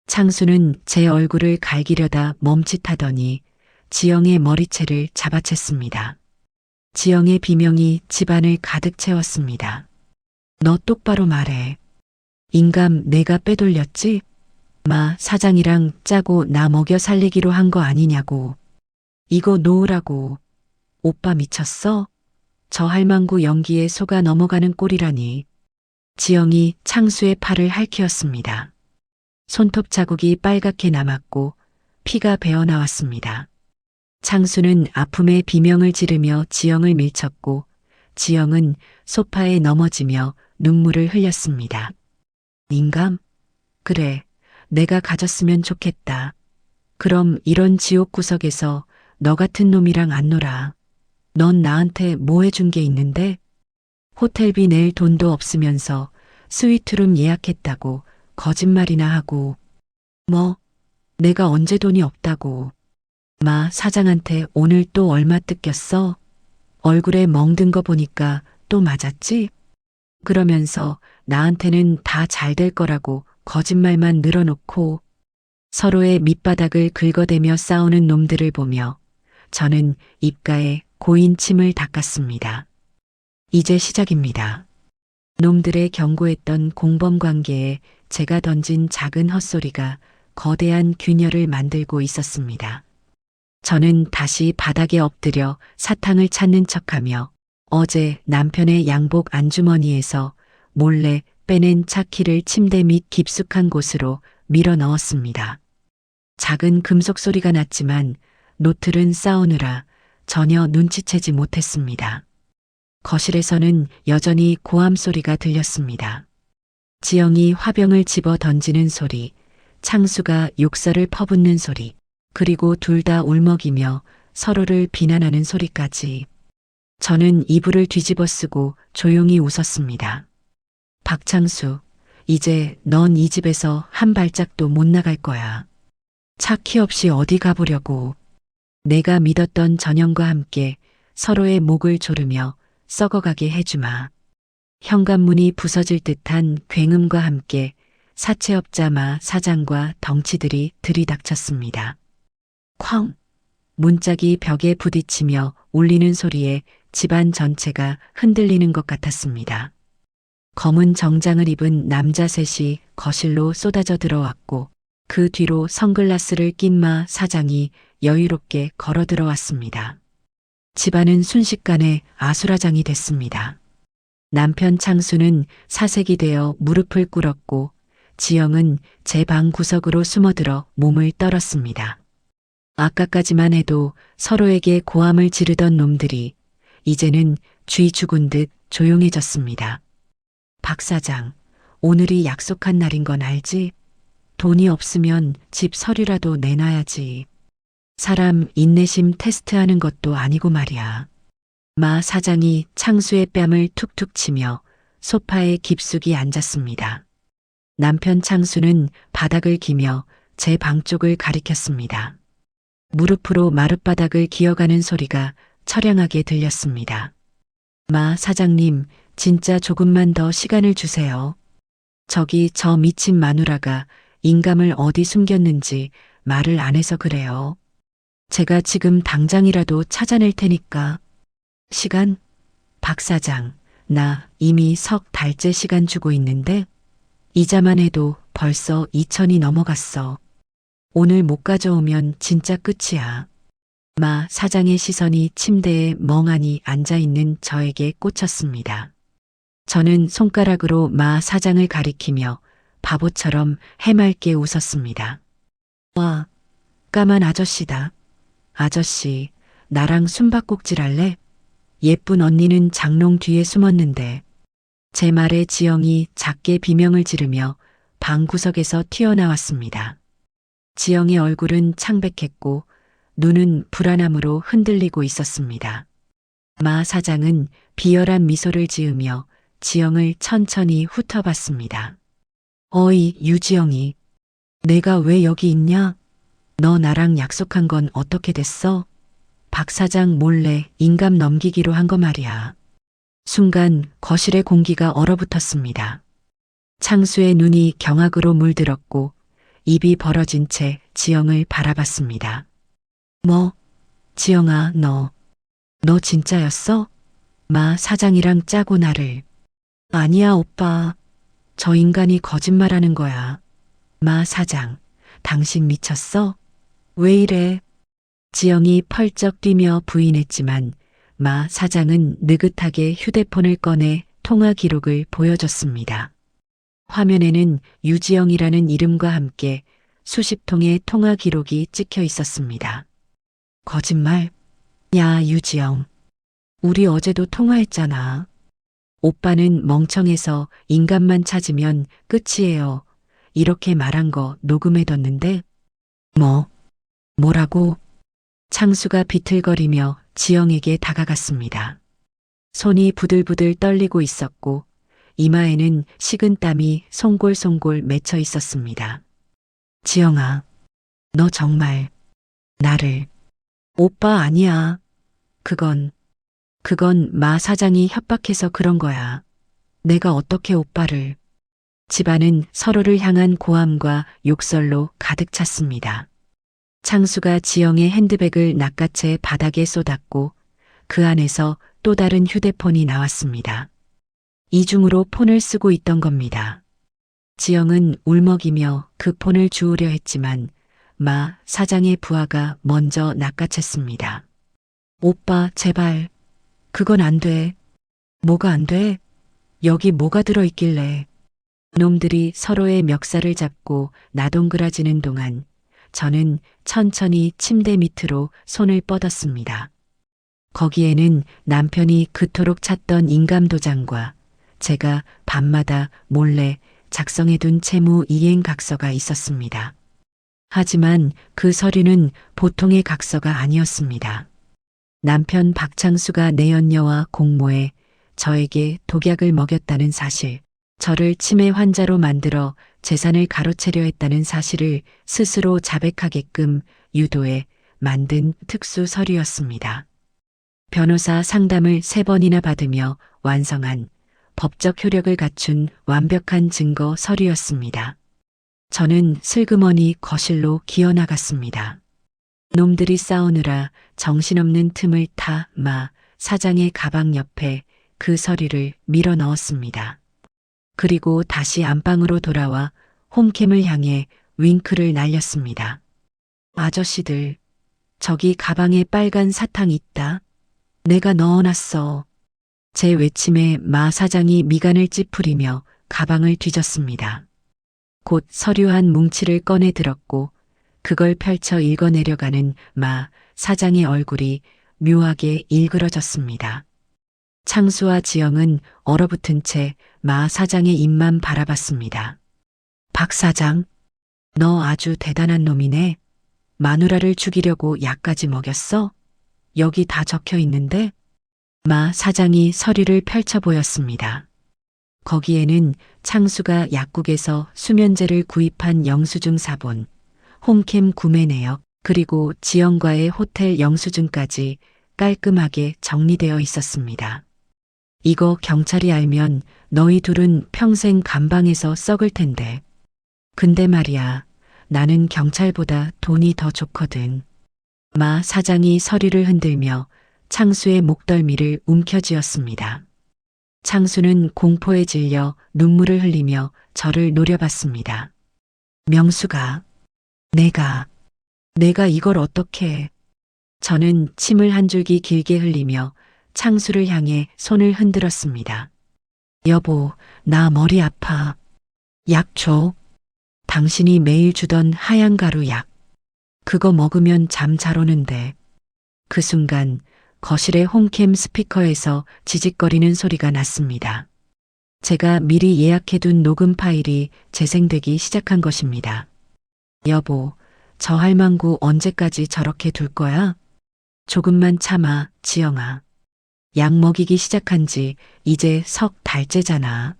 S3: 창수는 제 얼굴을 갈기려다 멈칫하더니 지영의 머리채를 잡아챘습니다. 지영의 비명이 집안을 가득 채웠습니다. 너 똑바로 말해. 인감 내가 빼돌렸지? 마 사장이랑 짜고 나 먹여 살리기로 한 거 아니냐고. 이거 놓으라고. 오빠 미쳤어? 저 할망구 연기에 속아 넘어가는 꼴이라니. 지영이 창수의 팔을 핥히었습니다. 손톱 자국이 빨갛게 남았고 피가 배어나왔습니다. 창수는 아픔의 비명을 지르며 지영을 밀쳤고 지영은 소파에 넘어지며 눈물을 흘렸습니다. 인감? 그래, 내가 가졌으면 좋겠다. 그럼 이런 지옥 구석에서 너 같은 놈이랑 안 놀아. 넌 나한테 뭐 해준 게 있는데? 호텔비 낼 돈도 없으면서 스위트룸 예약했다고 거짓말이나 하고. 뭐, 내가 언제 돈이 없다고. 마 사장한테 오늘 또 얼마 뜯겼어? 얼굴에 멍든 거 보니까 또 맞았지? 그러면서 나한테는 다 잘 될 거라고 거짓말만 늘어놓고 서로의 밑바닥을 긁어대며 싸우는 놈들을 보며 저는 입가에 고인 침을 닦았습니다. 이제 시작입니다. 놈들의 견고했던 공범 관계에 제가 던진 작은 헛소리가 거대한 균열을 만들고 있었습니다. 저는 다시 바닥에 엎드려 사탕을 찾는 척하며 어제 남편의 양복 안주머니에서 몰래 빼낸 차키를 침대 밑 깊숙한 곳으로 밀어 넣었습니다. 작은 금속 소리가 났지만 노틀은 싸우느라 전혀 눈치채지 못했습니다. 거실에서는 여전히 고함 소리가 들렸습니다. 지영이 화병을 집어 던지는 소리, 창수가 욕설을 퍼붓는 소리, 그리고 둘 다 울먹이며 서로를 비난하는 소리까지. 저는 이불을 뒤집어 쓰고 조용히 웃었습니다. 박창수, 이제 넌 이 집에서 한 발짝도 못 나갈 거야. 차 키 없이 어디 가보려고. 내가 믿었던 전형과 함께 서로의 목을 조르며 썩어가게 해주마. 현관문이 부서질 듯한 굉음과 함께 사채업자 마 사장과 덩치들이 들이닥쳤습니다. 쾅! 문짝이 벽에 부딪히며 울리는 소리에 집안 전체가 흔들리는 것 같았습니다. 검은 정장을 입은 남자 셋이 거실로 쏟아져 들어왔고 그 뒤로 선글라스를 낀 마 사장이 여유롭게 걸어 들어왔습니다. 집안은 순식간에 아수라장이 됐습니다. 남편 창수는 사색이 되어 무릎을 꿇었고 지영은 제 방 구석으로 숨어들어 몸을 떨었습니다. 아까까지만 해도 서로에게 고함을 지르던 놈들이 이제는 쥐 죽은 듯 조용해졌습니다. 박 사장, 오늘이 약속한 날인 건 알지? 돈이 없으면 집 서류라도 내놔야지. 사람 인내심 테스트하는 것도 아니고 말이야. 마 사장이 창수의 뺨을 툭툭 치며 소파에 깊숙이 앉았습니다. 남편 창수는 바닥을 기며 제 방 쪽을 가리켰습니다. 무릎으로 마룻바닥을 기어가는 소리가 처량하게 들렸습니다. 마 사장님, 진짜 조금만 더 시간을 주세요. 저기 저 미친 마누라가 인감을 어디 숨겼는지 말을 안 해서 그래요. 제가 지금 당장이라도 찾아낼 테니까. 시간? 박 사장, 나 이미 석 달째 시간 주고 있는데 이자만 해도 벌써 2천이 넘어갔어. 오늘 못 가져오면 진짜 끝이야. 마 사장의 시선이 침대에 멍하니 앉아있는 저에게 꽂혔습니다. 저는 손가락으로 마 사장을 가리키며 바보처럼 해맑게 웃었습니다. 와, 까만 아저씨다. 아저씨, 나랑 숨바꼭질 할래? 예쁜 언니는 장롱 뒤에 숨었는데. 제 말에 지영이 작게 비명을 지르며 방 구석에서 튀어나왔습니다. 지영의 얼굴은 창백했고 눈은 불안함으로 흔들리고 있었습니다. 마 사장은 비열한 미소를 지으며 지영을 천천히 훑어봤습니다. 어이, 유지영이. 내가 왜 여기 있냐? 너 나랑 약속한 건 어떻게 됐어? 박 사장 몰래 인감 넘기기로 한 거 말이야. 순간 거실의 공기가 얼어붙었습니다. 창수의 눈이 경악으로 물들었고 입이 벌어진 채 지영을 바라봤습니다. 뭐? 지영아, 너 진짜였어? 마 사장이랑 짜고 나를. 아니야, 오빠. 저 인간이 거짓말하는 거야. 마 사장, 당신 미쳤어? 왜 이래? 지영이 펄쩍 뛰며 부인했지만 마 사장은 느긋하게 휴대폰을 꺼내 통화 기록을 보여줬습니다. 화면에는 유지영이라는 이름과 함께 수십 통의 통화 기록이 찍혀 있었습니다. 거짓말? 야, 유지영. 우리 어제도 통화했잖아. 오빠는 멍청해서 인감만 찾으면 끝이에요. 이렇게 말한 거 녹음해뒀는데. 뭐라고? 창수가 비틀거리며 지영에게 다가갔습니다. 손이 부들부들 떨리고 있었고 이마에는 식은 땀이 송골송골 맺혀 있었습니다. 지영아, 너 정말 나를. 오빠 아니야. 그건 마 사장이 협박해서 그런 거야. 내가 어떻게 오빠를. 집안은 서로를 향한 고함과 욕설로 가득 찼습니다. 창수가 지영의 핸드백을 낚아채 바닥에 쏟았고 그 안에서 또 다른 휴대폰이 나왔습니다. 이중으로 폰을 쓰고 있던 겁니다. 지영은 울먹이며 그 폰을 주우려 했지만 마 사장의 부하가 먼저 낚아챘습니다. 오빠, 제발. 그건 안 돼. 뭐가 안 돼? 여기 뭐가 들어있길래. 놈들이 서로의 멱살을 잡고 나동그라지는 동안 저는 천천히 침대 밑으로 손을 뻗었습니다. 거기에는 남편이 그토록 찾던 인감도장과 제가 밤마다 몰래 작성해둔 채무 이행 각서가 있었습니다. 하지만 그 서류는 보통의 각서가 아니었습니다. 남편 박창수가 내연녀와 공모해 저에게 독약을 먹였다는 사실, 저를 치매 환자로 만들어 재산을 가로채려 했다는 사실을 스스로 자백하게끔 유도해 만든 특수 서류였습니다. 변호사 상담을 3번이나 받으며 완성한 법적 효력을 갖춘 완벽한 증거 서류였습니다. 저는 슬그머니 거실로 기어나갔습니다. 놈들이 싸우느라 정신없는 틈을 타 마 사장의 가방 옆에 그 서류를 밀어 넣었습니다. 그리고 다시 안방으로 돌아와 홈캠을 향해 윙크를 날렸습니다. 아저씨들, 저기 가방에 빨간 사탕 있다. 내가 넣어놨어. 제 외침에 마 사장이 미간을 찌푸리며 가방을 뒤졌습니다. 곧 서류 한 뭉치를 꺼내 들었고 그걸 펼쳐 읽어내려가는 마 사장의 얼굴이 묘하게 일그러졌습니다. 창수와 지영은 얼어붙은 채 마 사장의 입만 바라봤습니다. 박 사장, 너 아주 대단한 놈이네. 마누라를 죽이려고 약까지 먹였어? 여기 다 적혀 있는데? 마 사장이 서류를 펼쳐 보였습니다. 거기에는 창수가 약국에서 수면제를 구입한 영수증 사본, 홈캠 구매 내역, 그리고 지영과의 호텔 영수증까지 깔끔하게 정리되어 있었습니다. 이거 경찰이 알면 너희 둘은 평생 감방에서 썩을 텐데. 근데 말이야, 나는 경찰보다 돈이 더 좋거든. 마 사장이 서류를 흔들며 창수의 목덜미를 움켜쥐었습니다. 창수는 공포에 질려 눈물을 흘리며 저를 노려봤습니다. 명수가, 내가 이걸 어떻게. 저는 침을 한 줄기 길게 흘리며 창수를 향해 손을 흔들었습니다. 여보, 나 머리 아파. 약 줘. 당신이 매일 주던 하얀 가루 약. 그거 먹으면 잠 잘 오는데. 그 순간 거실의 홈캠 스피커에서 지직거리는 소리가 났습니다. 제가 미리 예약해둔 녹음 파일이 재생되기 시작한 것입니다. 여보, 저 할망구 언제까지 저렇게 둘 거야? 조금만 참아, 지영아. 약 먹이기 시작한 지 이제 석 달째잖아.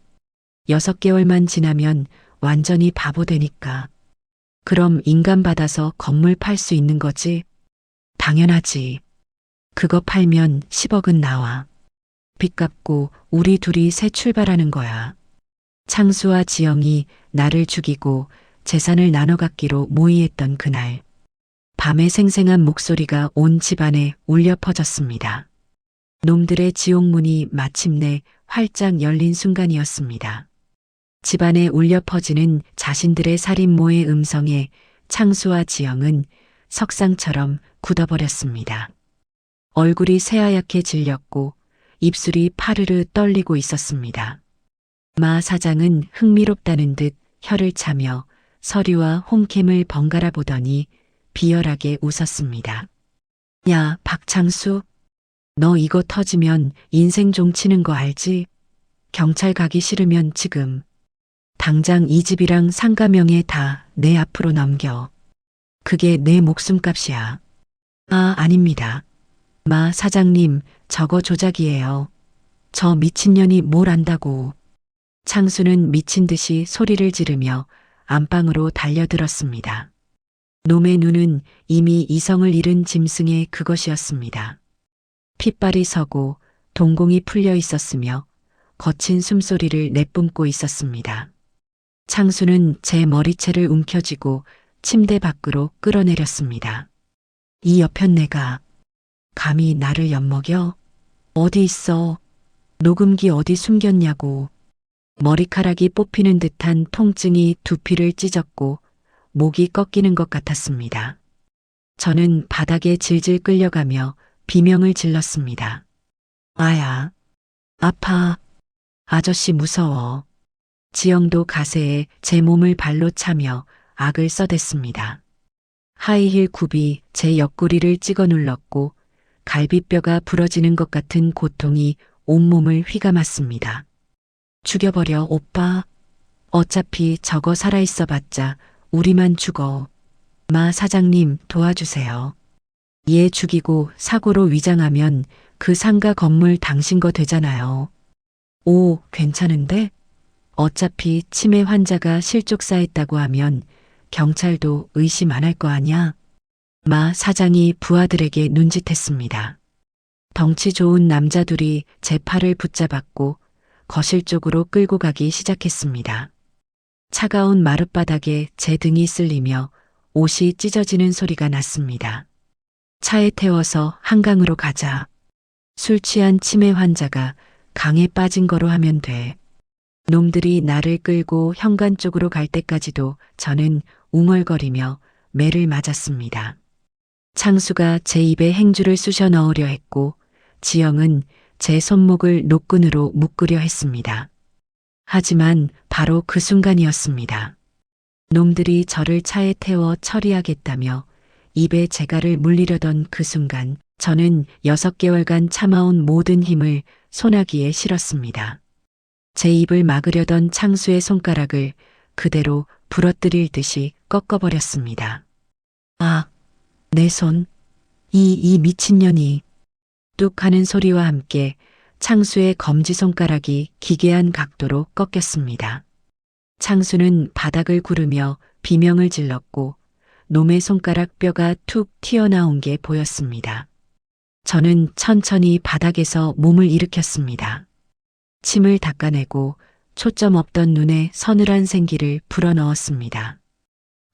S3: 6개월만 지나면 완전히 바보 되니까. 그럼 인감 받아서 건물 팔 수 있는 거지? 당연하지. 그거 팔면 10억은 나와. 빚 갚고 우리 둘이 새 출발하는 거야. 창수와 지영이 나를 죽이고 재산을 나눠 갖기로 모의했던 그날. 밤의 생생한 목소리가 온 집안에 울려 퍼졌습니다. 놈들의 지옥문이 마침내 활짝 열린 순간이었습니다. 집안에 울려 퍼지는 자신들의 살인모의 음성에 창수와 지영은 석상처럼 굳어버렸습니다. 얼굴이 새하얗게 질렸고 입술이 파르르 떨리고 있었습니다. 마 사장은 흥미롭다는 듯 혀를 차며 서류와 홈캠을 번갈아 보더니 비열하게 웃었습니다. 야, 박창수, 너 이거 터지면 인생 종치는 거 알지? 경찰 가기 싫으면 지금 당장 이 집이랑 상가명예 다 내 앞으로 넘겨. 그게 내 목숨값이야. 아, 아닙니다. 마 사장님, 저거 조작이에요. 저 미친년이 뭘 안다고. 창수는 미친 듯이 소리를 지르며 안방으로 달려들었습니다. 놈의 눈은 이미 이성을 잃은 짐승의 그것이었습니다. 핏발이 서고 동공이 풀려 있었으며 거친 숨소리를 내뿜고 있었습니다. 창수는 제 머리채를 움켜쥐고 침대 밖으로 끌어내렸습니다. 이 여편네가 감히 나를 엿먹여? 어디 있어? 녹음기 어디 숨겼냐고. 머리카락이 뽑히는 듯한 통증이 두피를 찢었고 목이 꺾이는 것 같았습니다. 저는 바닥에 질질 끌려가며 비명을 질렀습니다. 아야, 아파. 아저씨 무서워. 지영도 가세에 제 몸을 발로 차며 악을 써댔습니다. 하이힐 굽이 제 옆구리를 찍어 눌렀고 갈비뼈가 부러지는 것 같은 고통이 온몸을 휘감았습니다. 죽여버려, 오빠. 어차피 저거 살아있어 봤자 우리만 죽어. 마 사장님 도와주세요. 얘 죽이고 사고로 위장하면 그 상가 건물 당신 거 되잖아요. 오, 괜찮은데? 어차피 치매 환자가 실족사했다고 하면 경찰도 의심 안 할 거 아냐? 마 사장이 부하들에게 눈짓했습니다. 덩치 좋은 남자 둘이 제 팔을 붙잡았고 거실 쪽으로 끌고 가기 시작했습니다. 차가운 마룻바닥에 제 등이 쓸리며 옷이 찢어지는 소리가 났습니다. 차에 태워서 한강으로 가자. 술 취한 치매 환자가 강에 빠진 거로 하면 돼. 놈들이 나를 끌고 현관 쪽으로 갈 때까지도 저는 웅얼거리며 매를 맞았습니다. 창수가 제 입에 행주를 쑤셔 넣으려 했고 지영은 제 손목을 노끈으로 묶으려 했습니다. 하지만 바로 그 순간이었습니다. 놈들이 저를 차에 태워 처리하겠다며 입에 재갈을 물리려던 그 순간 저는 6개월간 참아온 모든 힘을 소나기에 실었습니다. 제 입을 막으려던 창수의 손가락을 그대로 부러뜨릴 듯이 꺾어버렸습니다. 아, 내 손. 이 미친년이. 뚝 하는 소리와 함께 창수의 검지손가락이 기괴한 각도로 꺾였습니다. 창수는 바닥을 구르며 비명을 질렀고 놈의 손가락 뼈가 툭 튀어나온 게 보였습니다. 저는 천천히 바닥에서 몸을 일으켰습니다. 침을 닦아내고 초점 없던 눈에 서늘한 생기를 불어넣었습니다.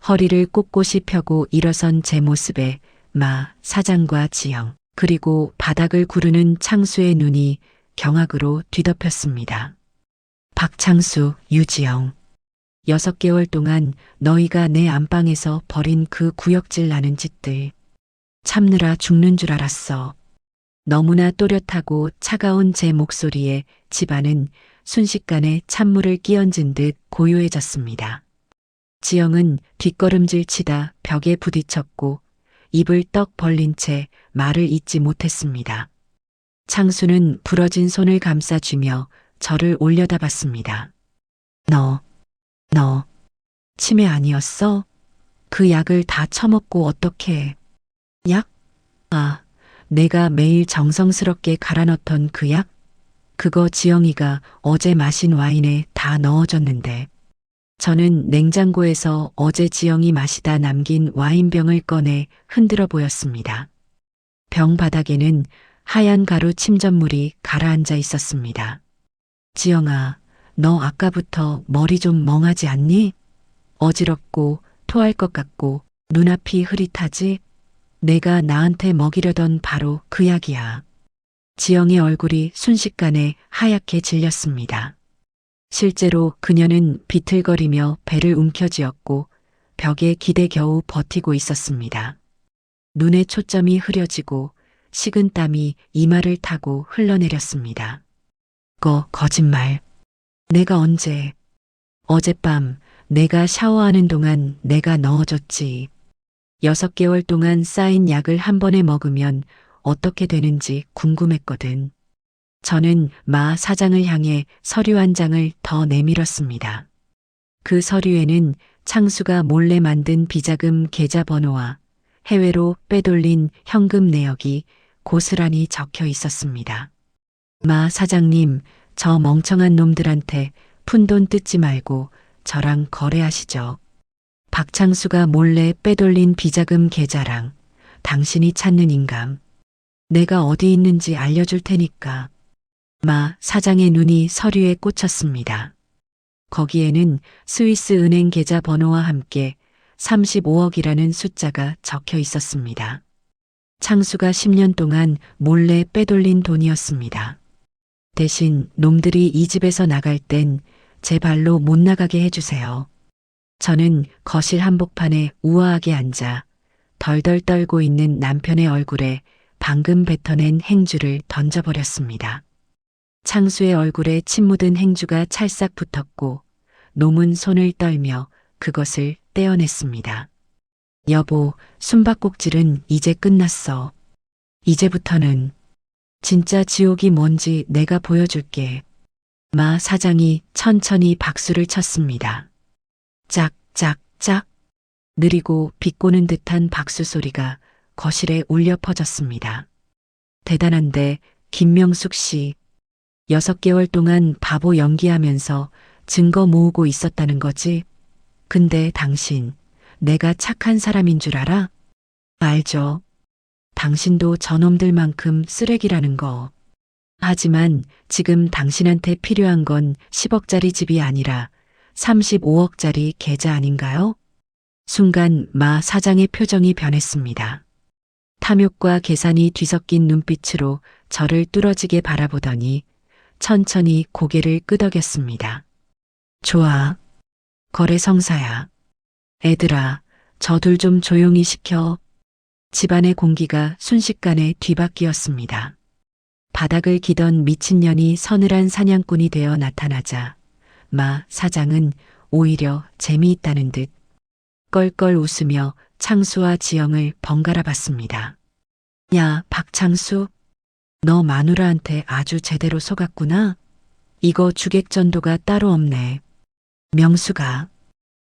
S3: 허리를 꼿꼿이 펴고 일어선 제 모습에 마 사장과 지영 그리고 바닥을 구르는 창수의 눈이 경악으로 뒤덮였습니다. 박창수, 유지영. 6개월 동안 너희가 내 안방에서 벌인 그 구역질 나는 짓들. 참느라 죽는 줄 알았어. 너무나 또렷하고 차가운 제 목소리에 집안은 순식간에 찬물을 끼얹은 듯 고요해졌습니다. 지영은 뒷걸음질 치다 벽에 부딪혔고 입을 떡 벌린 채 말을 잇지 못했습니다. 창수는 부러진 손을 감싸주며 저를 올려다봤습니다. 너 치매 아니었어? 그 약을 다 처먹고 어떻게? 약? 아, 내가 매일 정성스럽게 갈아 넣던 그 약? 그거 지영이가 어제 마신 와인에 다 넣어줬는데. 저는 냉장고에서 어제 지영이 마시다 남긴 와인병을 꺼내 흔들어 보였습니다. 병 바닥에는 하얀 가루 침전물이 가라앉아 있었습니다. 지영아, 너 아까부터 머리 좀 멍하지 않니? 어지럽고 토할 것 같고 눈앞이 흐릿하지? 내가 나한테 먹이려던 바로 그 약이야. 지영의 얼굴이 순식간에 하얗게 질렸습니다. 실제로 그녀는 비틀거리며 배를 움켜쥐었고 벽에 기대 겨우 버티고 있었습니다. 눈의 초점이 흐려지고 식은 땀이 이마를 타고 흘러내렸습니다. 거짓말. 내가 언제? 어젯밤 내가 샤워하는 동안 내가 넣어줬지. 6개월 동안 쌓인 약을 한 번에 먹으면 어떻게 되는지 궁금했거든. 저는 마 사장을 향해 서류 한 장을 더 내밀었습니다. 그 서류에는 창수가 몰래 만든 비자금 계좌번호와 해외로 빼돌린 현금 내역이 고스란히 적혀 있었습니다. 마 사장님, 저 멍청한 놈들한테 푼돈 뜯지 말고 저랑 거래하시죠. 박창수가 몰래 빼돌린 비자금 계좌랑 당신이 찾는 인감, 내가 어디 있는지 알려줄 테니까. 마 사장의 눈이 서류에 꽂혔습니다. 거기에는 스위스 은행 계좌 번호와 함께 35억이라는 숫자가 적혀 있었습니다. 창수가 10년 동안 몰래 빼돌린 돈이었습니다. 대신 놈들이 이 집에서 나갈 땐 제 발로 못 나가게 해주세요. 저는 거실 한복판에 우아하게 앉아 덜덜 떨고 있는 남편의 얼굴에 방금 뱉어낸 행주를 던져버렸습니다. 창수의 얼굴에 침 묻은 행주가 찰싹 붙었고 놈은 손을 떨며 그것을 떼어냈습니다. 여보, 숨바꼭질은 이제 끝났어. 이제부터는 진짜 지옥이 뭔지 내가 보여줄게. 마 사장이 천천히 박수를 쳤습니다. 짝짝짝 느리고 비꼬는 듯한 박수 소리가 거실에 울려 퍼졌습니다. 대단한데 김명숙 씨 6개월 동안 바보 연기하면서 증거 모으고 있었다는 거지? 근데 당신 내가 착한 사람인 줄 알아? 알죠. 당신도 저놈들만큼 쓰레기라는 거. 하지만 지금 당신한테 필요한 건 10억짜리 집이 아니라 35억짜리 계좌 아닌가요? 순간 마 사장의 표정이 변했습니다. 탐욕과 계산이 뒤섞인 눈빛으로 저를 뚫어지게 바라보더니 천천히 고개를 끄덕였습니다. 좋아. 거래성사야. 애들아, 저들 좀 조용히 시켜. 집안의 공기가 순식간에 뒤바뀌었습니다. 바닥을 기던 미친년이 서늘한 사냥꾼이 되어 나타나자 마 사장은 오히려 재미있다는 듯 껄껄 웃으며 창수와 지영을 번갈아 봤습니다. 야, 박창수, 너 마누라한테 아주 제대로 속았구나. 이거 주객전도가 따로 없네. 명수가,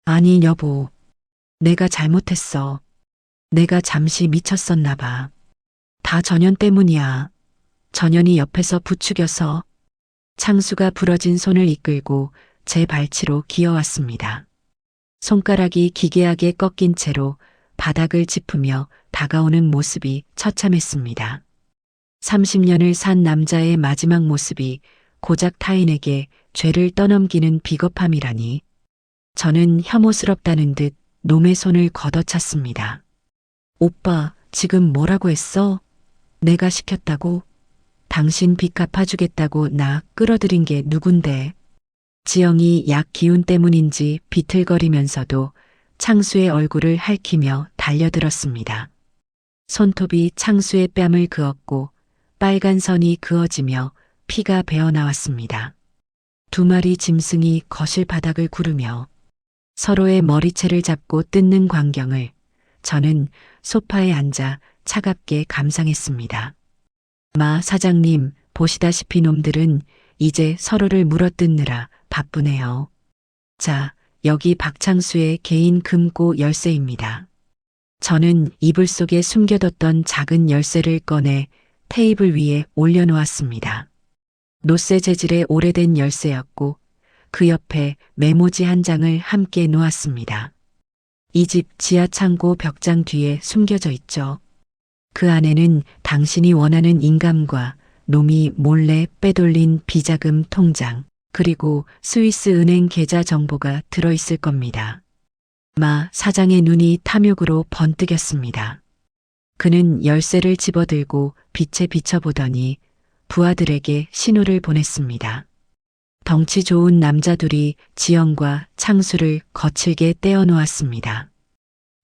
S3: 아니 여보, 내가 잘못했어. 내가 잠시 미쳤었나 봐. 다 전현 때문이야. 전현이 옆에서 부추겨서. 창수가 부러진 손을 이끌고 제 발치로 기어왔습니다. 손가락이 기괴하게 꺾인 채로 바닥을 짚으며 다가오는 모습이 처참했습니다. 30년을 산 남자의 마지막 모습이 고작 타인에게 죄를 떠넘기는 비겁함이라니. 저는 혐오스럽다는 듯 놈의 손을 걷어찼습니다. 오빠, 지금 뭐라고 했어? 내가 시켰다고? 당신 빚 갚아주겠다고 나 끌어들인 게 누군데? 지영이 약 기운 때문인지 비틀거리면서도 창수의 얼굴을 핥히며 달려들었습니다. 손톱이 창수의 뺨을 그었고 빨간 선이 그어지며 피가 배어나왔습니다. 2마리 짐승이 거실 바닥을 구르며 서로의 머리채를 잡고 뜯는 광경을 저는 소파에 앉아 차갑게 감상했습니다. 마 사장님, 보시다시피 놈들은 이제 서로를 물어뜯느라 바쁘네요. 자, 여기 박창수의 개인 금고 열쇠입니다. 저는 이불 속에 숨겨뒀던 작은 열쇠를 꺼내 테이블 위에 올려놓았습니다. 노쇠 재질의 오래된 열쇠였고 그 옆에 메모지 한 장을 함께 놓았습니다. 이 집 지하 창고 벽장 뒤에 숨겨져 있죠. 그 안에는 당신이 원하는 인감과 놈이 몰래 빼돌린 비자금 통장, 그리고 스위스 은행 계좌 정보가 들어있을 겁니다. 마 사장의 눈이 탐욕으로 번뜩였습니다. 그는 열쇠를 집어들고 빛에 비춰보더니 부하들에게 신호를 보냈습니다. 덩치 좋은 남자 둘이 지영과 창수를 거칠게 떼어놓았습니다.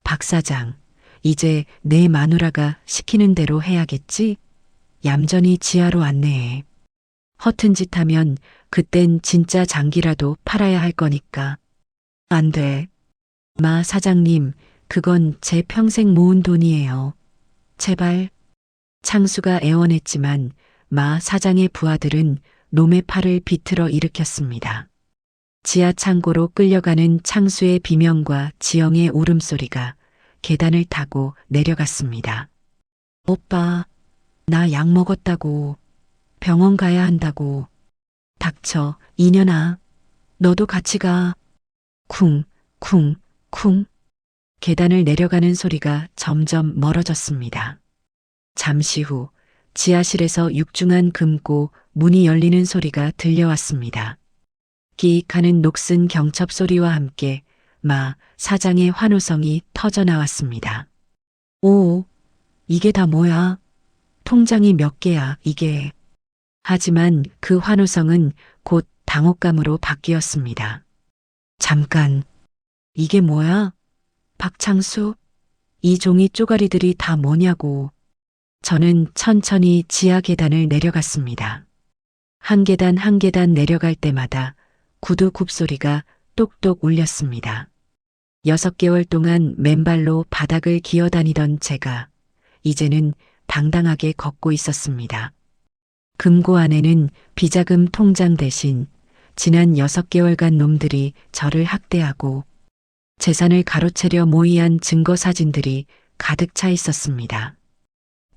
S3: 박 사장, 이제 내 마누라가 시키는 대로 해야겠지? 얌전히 지하로 안내해. 허튼 짓 하면 그땐 진짜 장기라도 팔아야 할 거니까. 안 돼. 마 사장님, 그건 제 평생 모은 돈이에요. 제발. 창수가 애원했지만 마 사장의 부하들은 놈의 팔을 비틀어 일으켰습니다. 지하 창고로 끌려가는 창수의 비명과 지영의 울음소리가 계단을 타고 내려갔습니다. 오빠, 나 약 먹었다고. 병원 가야 한다고. 닥쳐, 이년아. 너도 같이 가. 쿵, 쿵, 쿵. 계단을 내려가는 소리가 점점 멀어졌습니다. 잠시 후 지하실에서 육중한 금고 문이 열리는 소리가 들려왔습니다. 끼익하는 녹슨 경첩 소리와 함께 마 사장의 환호성이 터져 나왔습니다. 오, 이게 다 뭐야? 통장이 몇 개야, 이게. 하지만 그 환호성은 곧 당혹감으로 바뀌었습니다. 잠깐, 이게 뭐야? 박창수? 이 종이 쪼가리들이 다 뭐냐고. 저는 천천히 지하 계단을 내려갔습니다. 한 계단 한 계단 내려갈 때마다 구두 굽소리가 똑똑 울렸습니다. 6개월 동안 맨발로 바닥을 기어다니던 제가 이제는 당당하게 걷고 있었습니다. 금고 안에는 비자금 통장 대신 지난 6개월간 놈들이 저를 학대하고 재산을 가로채려 모의한 증거 사진들이 가득 차 있었습니다.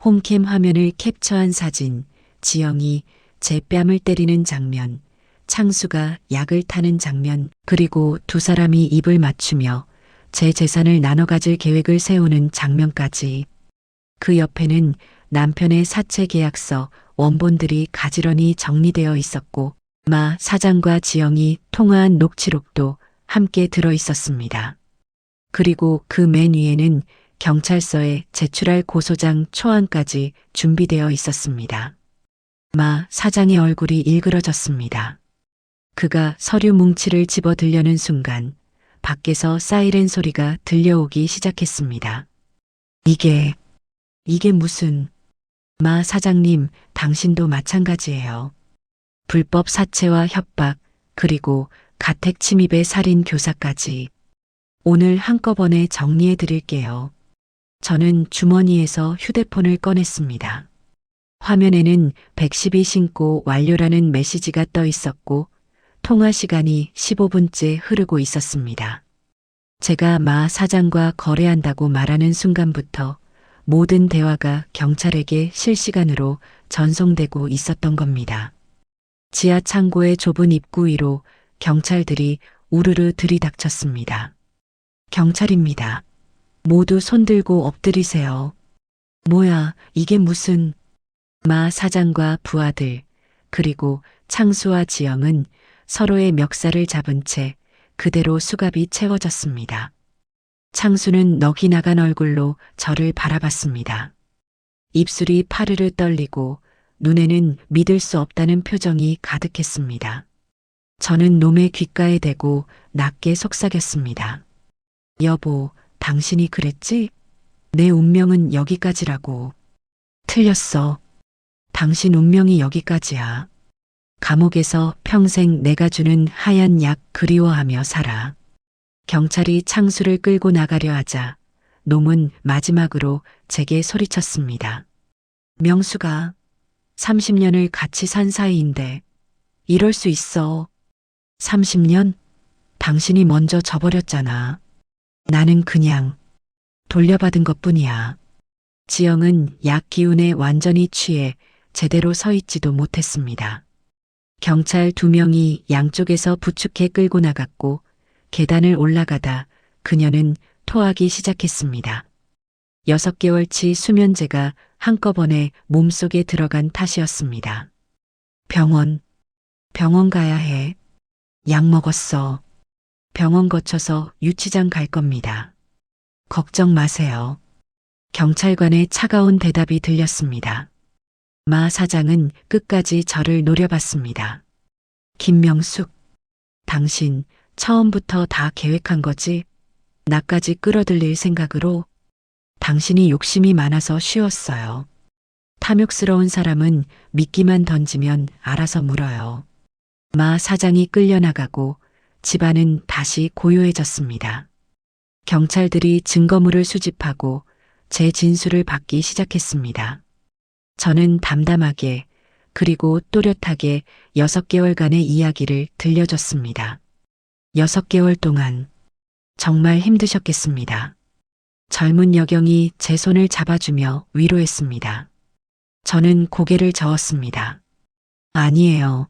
S3: 홈캠 화면을 캡처한 사진, 지영이 제 뺨을 때리는 장면, 창수가 약을 타는 장면, 그리고 두 사람이 입을 맞추며 제 재산을 나눠 가질 계획을 세우는 장면까지. 그 옆에는 남편의 사채 계약서 원본들이 가지런히 정리되어 있었고 마 사장과 지영이 통화한 녹취록도 함께 들어 있었습니다. 그리고 그 맨 위에는 경찰서에 제출할 고소장 초안까지 준비되어 있었습니다. 마 사장의 얼굴이 일그러졌습니다. 그가 서류 뭉치를 집어 들려는 순간 밖에서 사이렌 소리가 들려오기 시작했습니다. 이게 무슨... 마 사장님, 당신도 마찬가지예요. 불법 사채와 협박, 그리고 가택 침입의 살인 교사까지. 오늘 한꺼번에 정리해 드릴게요. 저는 주머니에서 휴대폰을 꺼냈습니다. 화면에는 112 신고 완료라는 메시지가 떠 있었고 통화 시간이 15분째 흐르고 있었습니다. 제가 마 사장과 거래한다고 말하는 순간부터 모든 대화가 경찰에게 실시간으로 전송되고 있었던 겁니다. 지하 창고의 좁은 입구 위로 경찰들이 우르르 들이닥쳤습니다. 경찰입니다. 모두 손들고 엎드리세요. 뭐야, 이게 무슨... 마 사장과 부하들, 그리고 창수와 지영은 서로의 멱살을 잡은 채 그대로 수갑이 채워졌습니다. 창수는 넋이 나간 얼굴로 저를 바라봤습니다. 입술이 파르르 떨리고 눈에는 믿을 수 없다는 표정이 가득했습니다. 저는 놈의 귓가에 대고 낮게 속삭였습니다. 여보, 당신이 그랬지? 내 운명은 여기까지라고. 틀렸어. 당신 운명이 여기까지야. 감옥에서 평생 내가 주는 하얀 약 그리워하며 살아. 경찰이 창수를 끌고 나가려 하자 놈은 마지막으로 제게 소리쳤습니다. 명수가 30년을 같이 산 사이인데 이럴 수 있어. 30년? 당신이 먼저 져버렸잖아. 나는 그냥 돌려받은 것뿐이야. 지영은 약 기운에 완전히 취해 제대로 서 있지도 못했습니다. 경찰 2명이 양쪽에서 부축해 끌고 나갔고 계단을 올라가다 그녀는 토하기 시작했습니다. 6개월치 수면제가 한꺼번에 몸속에 들어간 탓이었습니다. 병원 가야 해. 약 먹었어. 병원 거쳐서 유치장 갈 겁니다. 걱정 마세요. 경찰관의 차가운 대답이 들렸습니다. 마 사장은 끝까지 저를 노려봤습니다. 김명숙, 당신 처음부터 다 계획한 거지? 나까지 끌어들일 생각으로? 당신이 욕심이 많아서 쉬웠어요. 탐욕스러운 사람은 미끼만 던지면 알아서 물어요. 마 사장이 끌려나가고 집안은 다시 고요해졌습니다. 경찰들이 증거물을 수집하고 제 진술을 받기 시작했습니다. 저는 담담하게 그리고 또렷하게 6개월간의 이야기를 들려줬습니다. 6개월 동안 정말 힘드셨겠습니다. 젊은 여경이 제 손을 잡아주며 위로했습니다. 저는 고개를 저었습니다. 아니에요.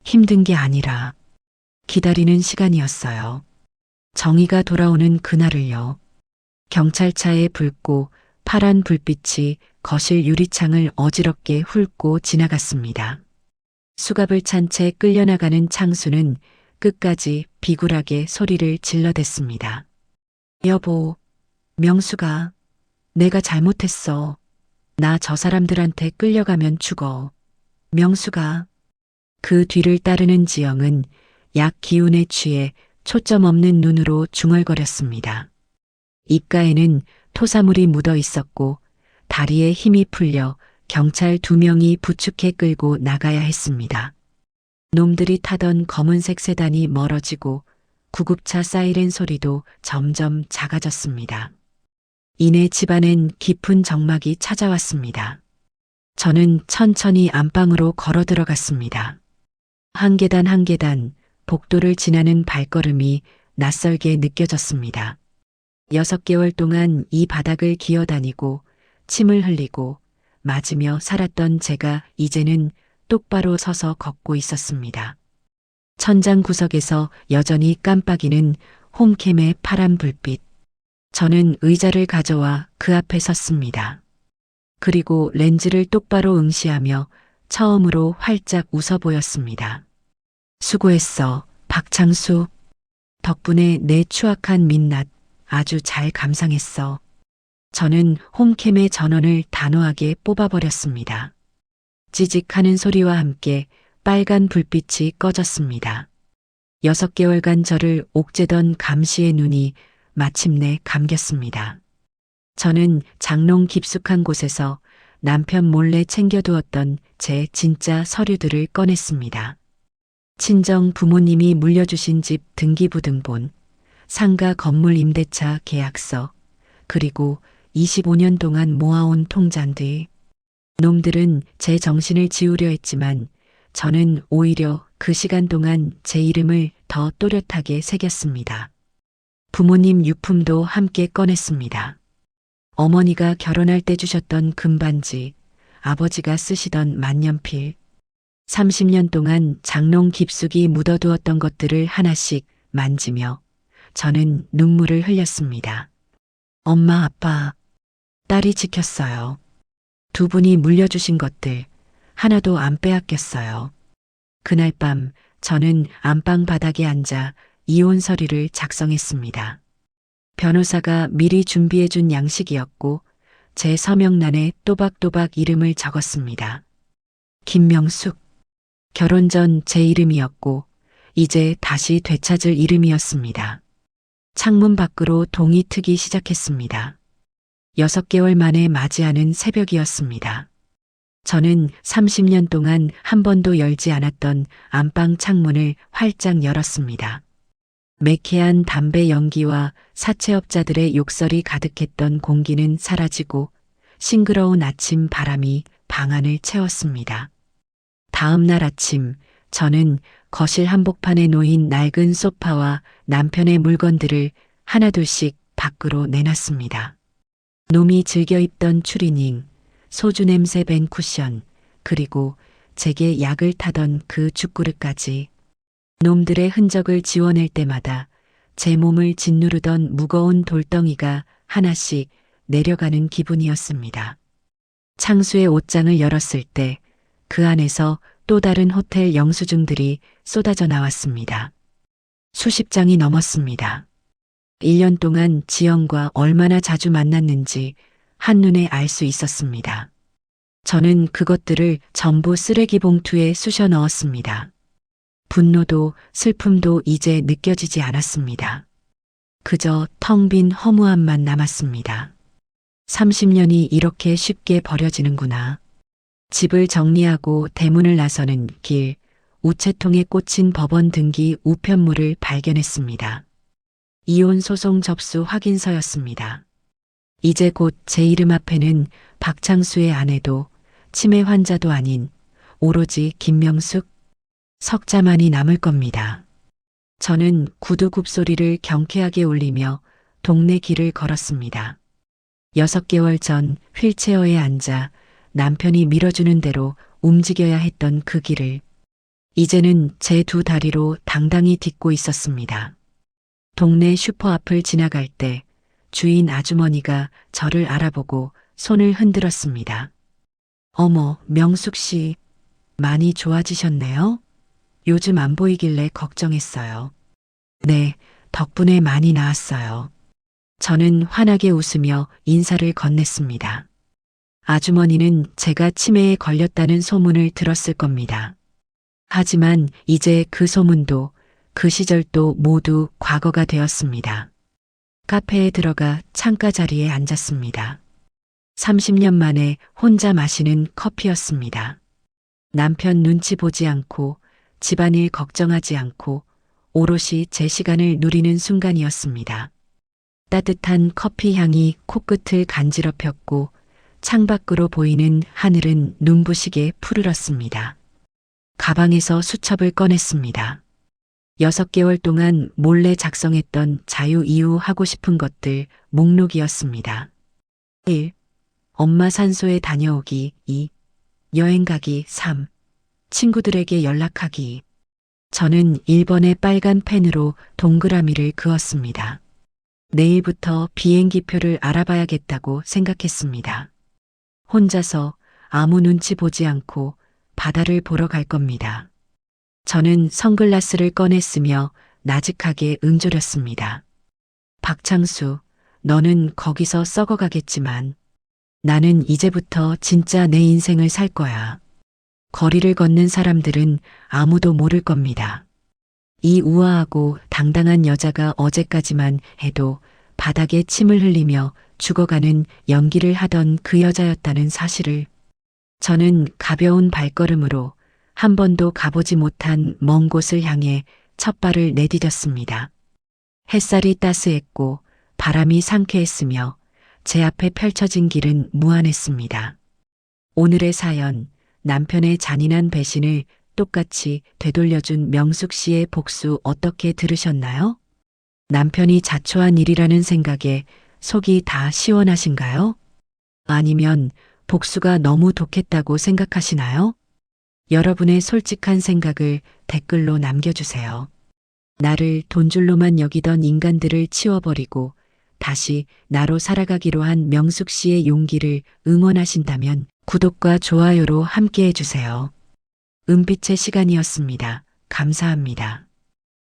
S3: 힘든 게 아니라 기다리는 시간이었어요. 정의가 돌아오는 그날을요. 경찰차에 붉고 파란 불빛이 거실 유리창을 어지럽게 훑고 지나갔습니다. 수갑을 찬 채 끌려나가는 창수는 끝까지 비굴하게 소리를 질러댔습니다. 여보, 명수가, 내가 잘못했어. 나 저 사람들한테 끌려가면 죽어. 명수가. 그 뒤를 따르는 지영은 약 기운에 취해 초점 없는 눈으로 중얼거렸습니다. 입가에는 토사물이 묻어 있었고 다리에 힘이 풀려 경찰 2명이 부축해 끌고 나가야 했습니다. 놈들이 타던 검은색 세단이 멀어지고 구급차 사이렌 소리도 점점 작아졌습니다. 이내 집안엔 깊은 적막이 찾아왔습니다. 저는 천천히 안방으로 걸어 들어갔습니다. 한 계단 한 계단 복도를 지나는 발걸음이 낯설게 느껴졌습니다. 6개월 동안 이 바닥을 기어다니고 침을 흘리고 맞으며 살았던 제가 이제는 똑바로 서서 걷고 있었습니다. 천장 구석에서 여전히 깜빡이는 홈캠의 파란 불빛. 저는 의자를 가져와 그 앞에 섰습니다. 그리고 렌즈를 똑바로 응시하며 처음으로 활짝 웃어 보였습니다. 수고했어, 박창수. 덕분에 내 추악한 민낯 아주 잘 감상했어. 저는 홈캠의 전원을 단호하게 뽑아버렸습니다. 찌직하는 소리와 함께 빨간 불빛이 꺼졌습니다. 6개월간 저를 옥죄던 감시의 눈이 마침내 감겼습니다. 저는 장롱 깊숙한 곳에서 남편 몰래 챙겨두었던 제 진짜 서류들을 꺼냈습니다. 친정 부모님이 물려주신 집 등기부등본, 상가 건물 임대차 계약서, 그리고 25년 동안 모아온 통장들. 놈들은 제 정신을 지우려 했지만 저는 오히려 그 시간 동안 제 이름을 더 또렷하게 새겼습니다. 부모님 유품도 함께 꺼냈습니다. 어머니가 결혼할 때 주셨던 금반지, 아버지가 쓰시던 만년필, 30년 동안 장롱 깊숙이 묻어두었던 것들을 하나씩 만지며 저는 눈물을 흘렸습니다. 엄마, 아빠, 딸이 지켰어요. 2분이 물려주신 것들 하나도 안 빼앗겼어요. 그날 밤 저는 안방 바닥에 앉아 이혼 서류를 작성했습니다. 변호사가 미리 준비해준 양식이었고 제 서명란에 또박또박 이름을 적었습니다. 김명숙. 결혼 전 제 이름이었고 이제 다시 되찾을 이름이었습니다. 창문 밖으로 동이 트기 시작했습니다. 6개월 만에 맞이하는 새벽이었습니다. 저는 30년 동안 한 번도 열지 않았던 안방 창문을 활짝 열었습니다. 매캐한 담배 연기와 사채업자들의 욕설이 가득했던 공기는 사라지고 싱그러운 아침 바람이 방 안을 채웠습니다. 다음 날 아침 저는 거실 한복판에 놓인 낡은 소파와 남편의 물건들을 하나둘씩 밖으로 내놨습니다. 놈이 즐겨 입던 추리닝, 소주 냄새 밴 쿠션, 그리고 제게 약을 타던 그 죽그릇까지. 놈들의 흔적을 지워낼 때마다 제 몸을 짓누르던 무거운 돌덩이가 하나씩 내려가는 기분이었습니다. 창수의 옷장을 열었을 때 그 안에서 또 다른 호텔 영수증들이 쏟아져 나왔습니다. 수십 장이 넘었습니다. 1년 동안 지영과 얼마나 자주 만났는지 한눈에 알 수 있었습니다. 저는 그것들을 전부 쓰레기 봉투에 쑤셔 넣었습니다. 분노도 슬픔도 이제 느껴지지 않았습니다. 그저 텅 빈 허무함만 남았습니다. 30년이 이렇게 쉽게 버려지는구나. 집을 정리하고 대문을 나서는 길, 우체통에 꽂힌 법원 등기 우편물을 발견했습니다. 이혼 소송 접수 확인서였습니다. 이제 곧 제 이름 앞에는 박창수의 아내도 치매 환자도 아닌 오로지 김명숙, 석자만이 남을 겁니다. 저는 구두 굽소리를 경쾌하게 울리며 동네 길을 걸었습니다. 6개월 전 휠체어에 앉아 남편이 밀어주는 대로 움직여야 했던 그 길을 이제는 제 2 다리로 당당히 딛고 있었습니다. 동네 슈퍼 앞을 지나갈 때 주인 아주머니가 저를 알아보고 손을 흔들었습니다. 어머, 명숙 씨, 많이 좋아지셨네요? 요즘 안 보이길래 걱정했어요. 네, 덕분에 많이 나았어요. 저는 환하게 웃으며 인사를 건넸습니다. 아주머니는 제가 치매에 걸렸다는 소문을 들었을 겁니다. 하지만 이제 그 소문도 그 시절도 모두 과거가 되었습니다. 카페에 들어가 창가 자리에 앉았습니다. 30년 만에 혼자 마시는 커피였습니다. 남편 눈치 보지 않고 집안일 걱정하지 않고 오롯이 제 시간을 누리는 순간이었습니다. 따뜻한 커피 향이 코끝을 간지럽혔고 창밖으로 보이는 하늘은 눈부시게 푸르렀습니다. 가방에서 수첩을 꺼냈습니다. 6개월 동안 몰래 작성했던 자유 이후 하고 싶은 것들 목록이었습니다. 1. 엄마 산소에 다녀오기. 2. 여행 가기. 3. 친구들에게 연락하기. 저는 1번의 빨간 펜으로 동그라미를 그었습니다. 내일부터 비행기표를 알아봐야겠다고 생각했습니다. 혼자서 아무 눈치 보지 않고 바다를 보러 갈 겁니다. 저는 선글라스를 꺼냈으며 나직하게 응조렸습니다. 박창수, 너는 거기서 썩어가겠지만 나는 이제부터 진짜 내 인생을 살 거야. 거리를 걷는 사람들은 아무도 모를 겁니다. 이 우아하고 당당한 여자가 어제까지만 해도 바닥에 침을 흘리며 죽어가는 연기를 하던 그 여자였다는 사실을 저는 가벼운 발걸음으로 한 번도 가보지 못한 먼 곳을 향해 첫 발을 내디뎠습니다. 햇살이 따스했고 바람이 상쾌했으며 제 앞에 펼쳐진 길은 무한했습니다. 오늘의 사연, 남편의 잔인한 배신을 똑같이 되돌려준 명숙 씨의 복수 어떻게 들으셨나요? 남편이 자초한 일이라는 생각에 속이 다 시원하신가요? 아니면 복수가 너무 독했다고 생각하시나요? 여러분의 솔직한 생각을 댓글로 남겨주세요. 나를 돈줄로만 여기던 인간들을 치워버리고 다시 나로 살아가기로 한 명숙 씨의 용기를 응원하신다면 구독과 좋아요로 함께 해주세요. 은빛의 시간이었습니다. 감사합니다.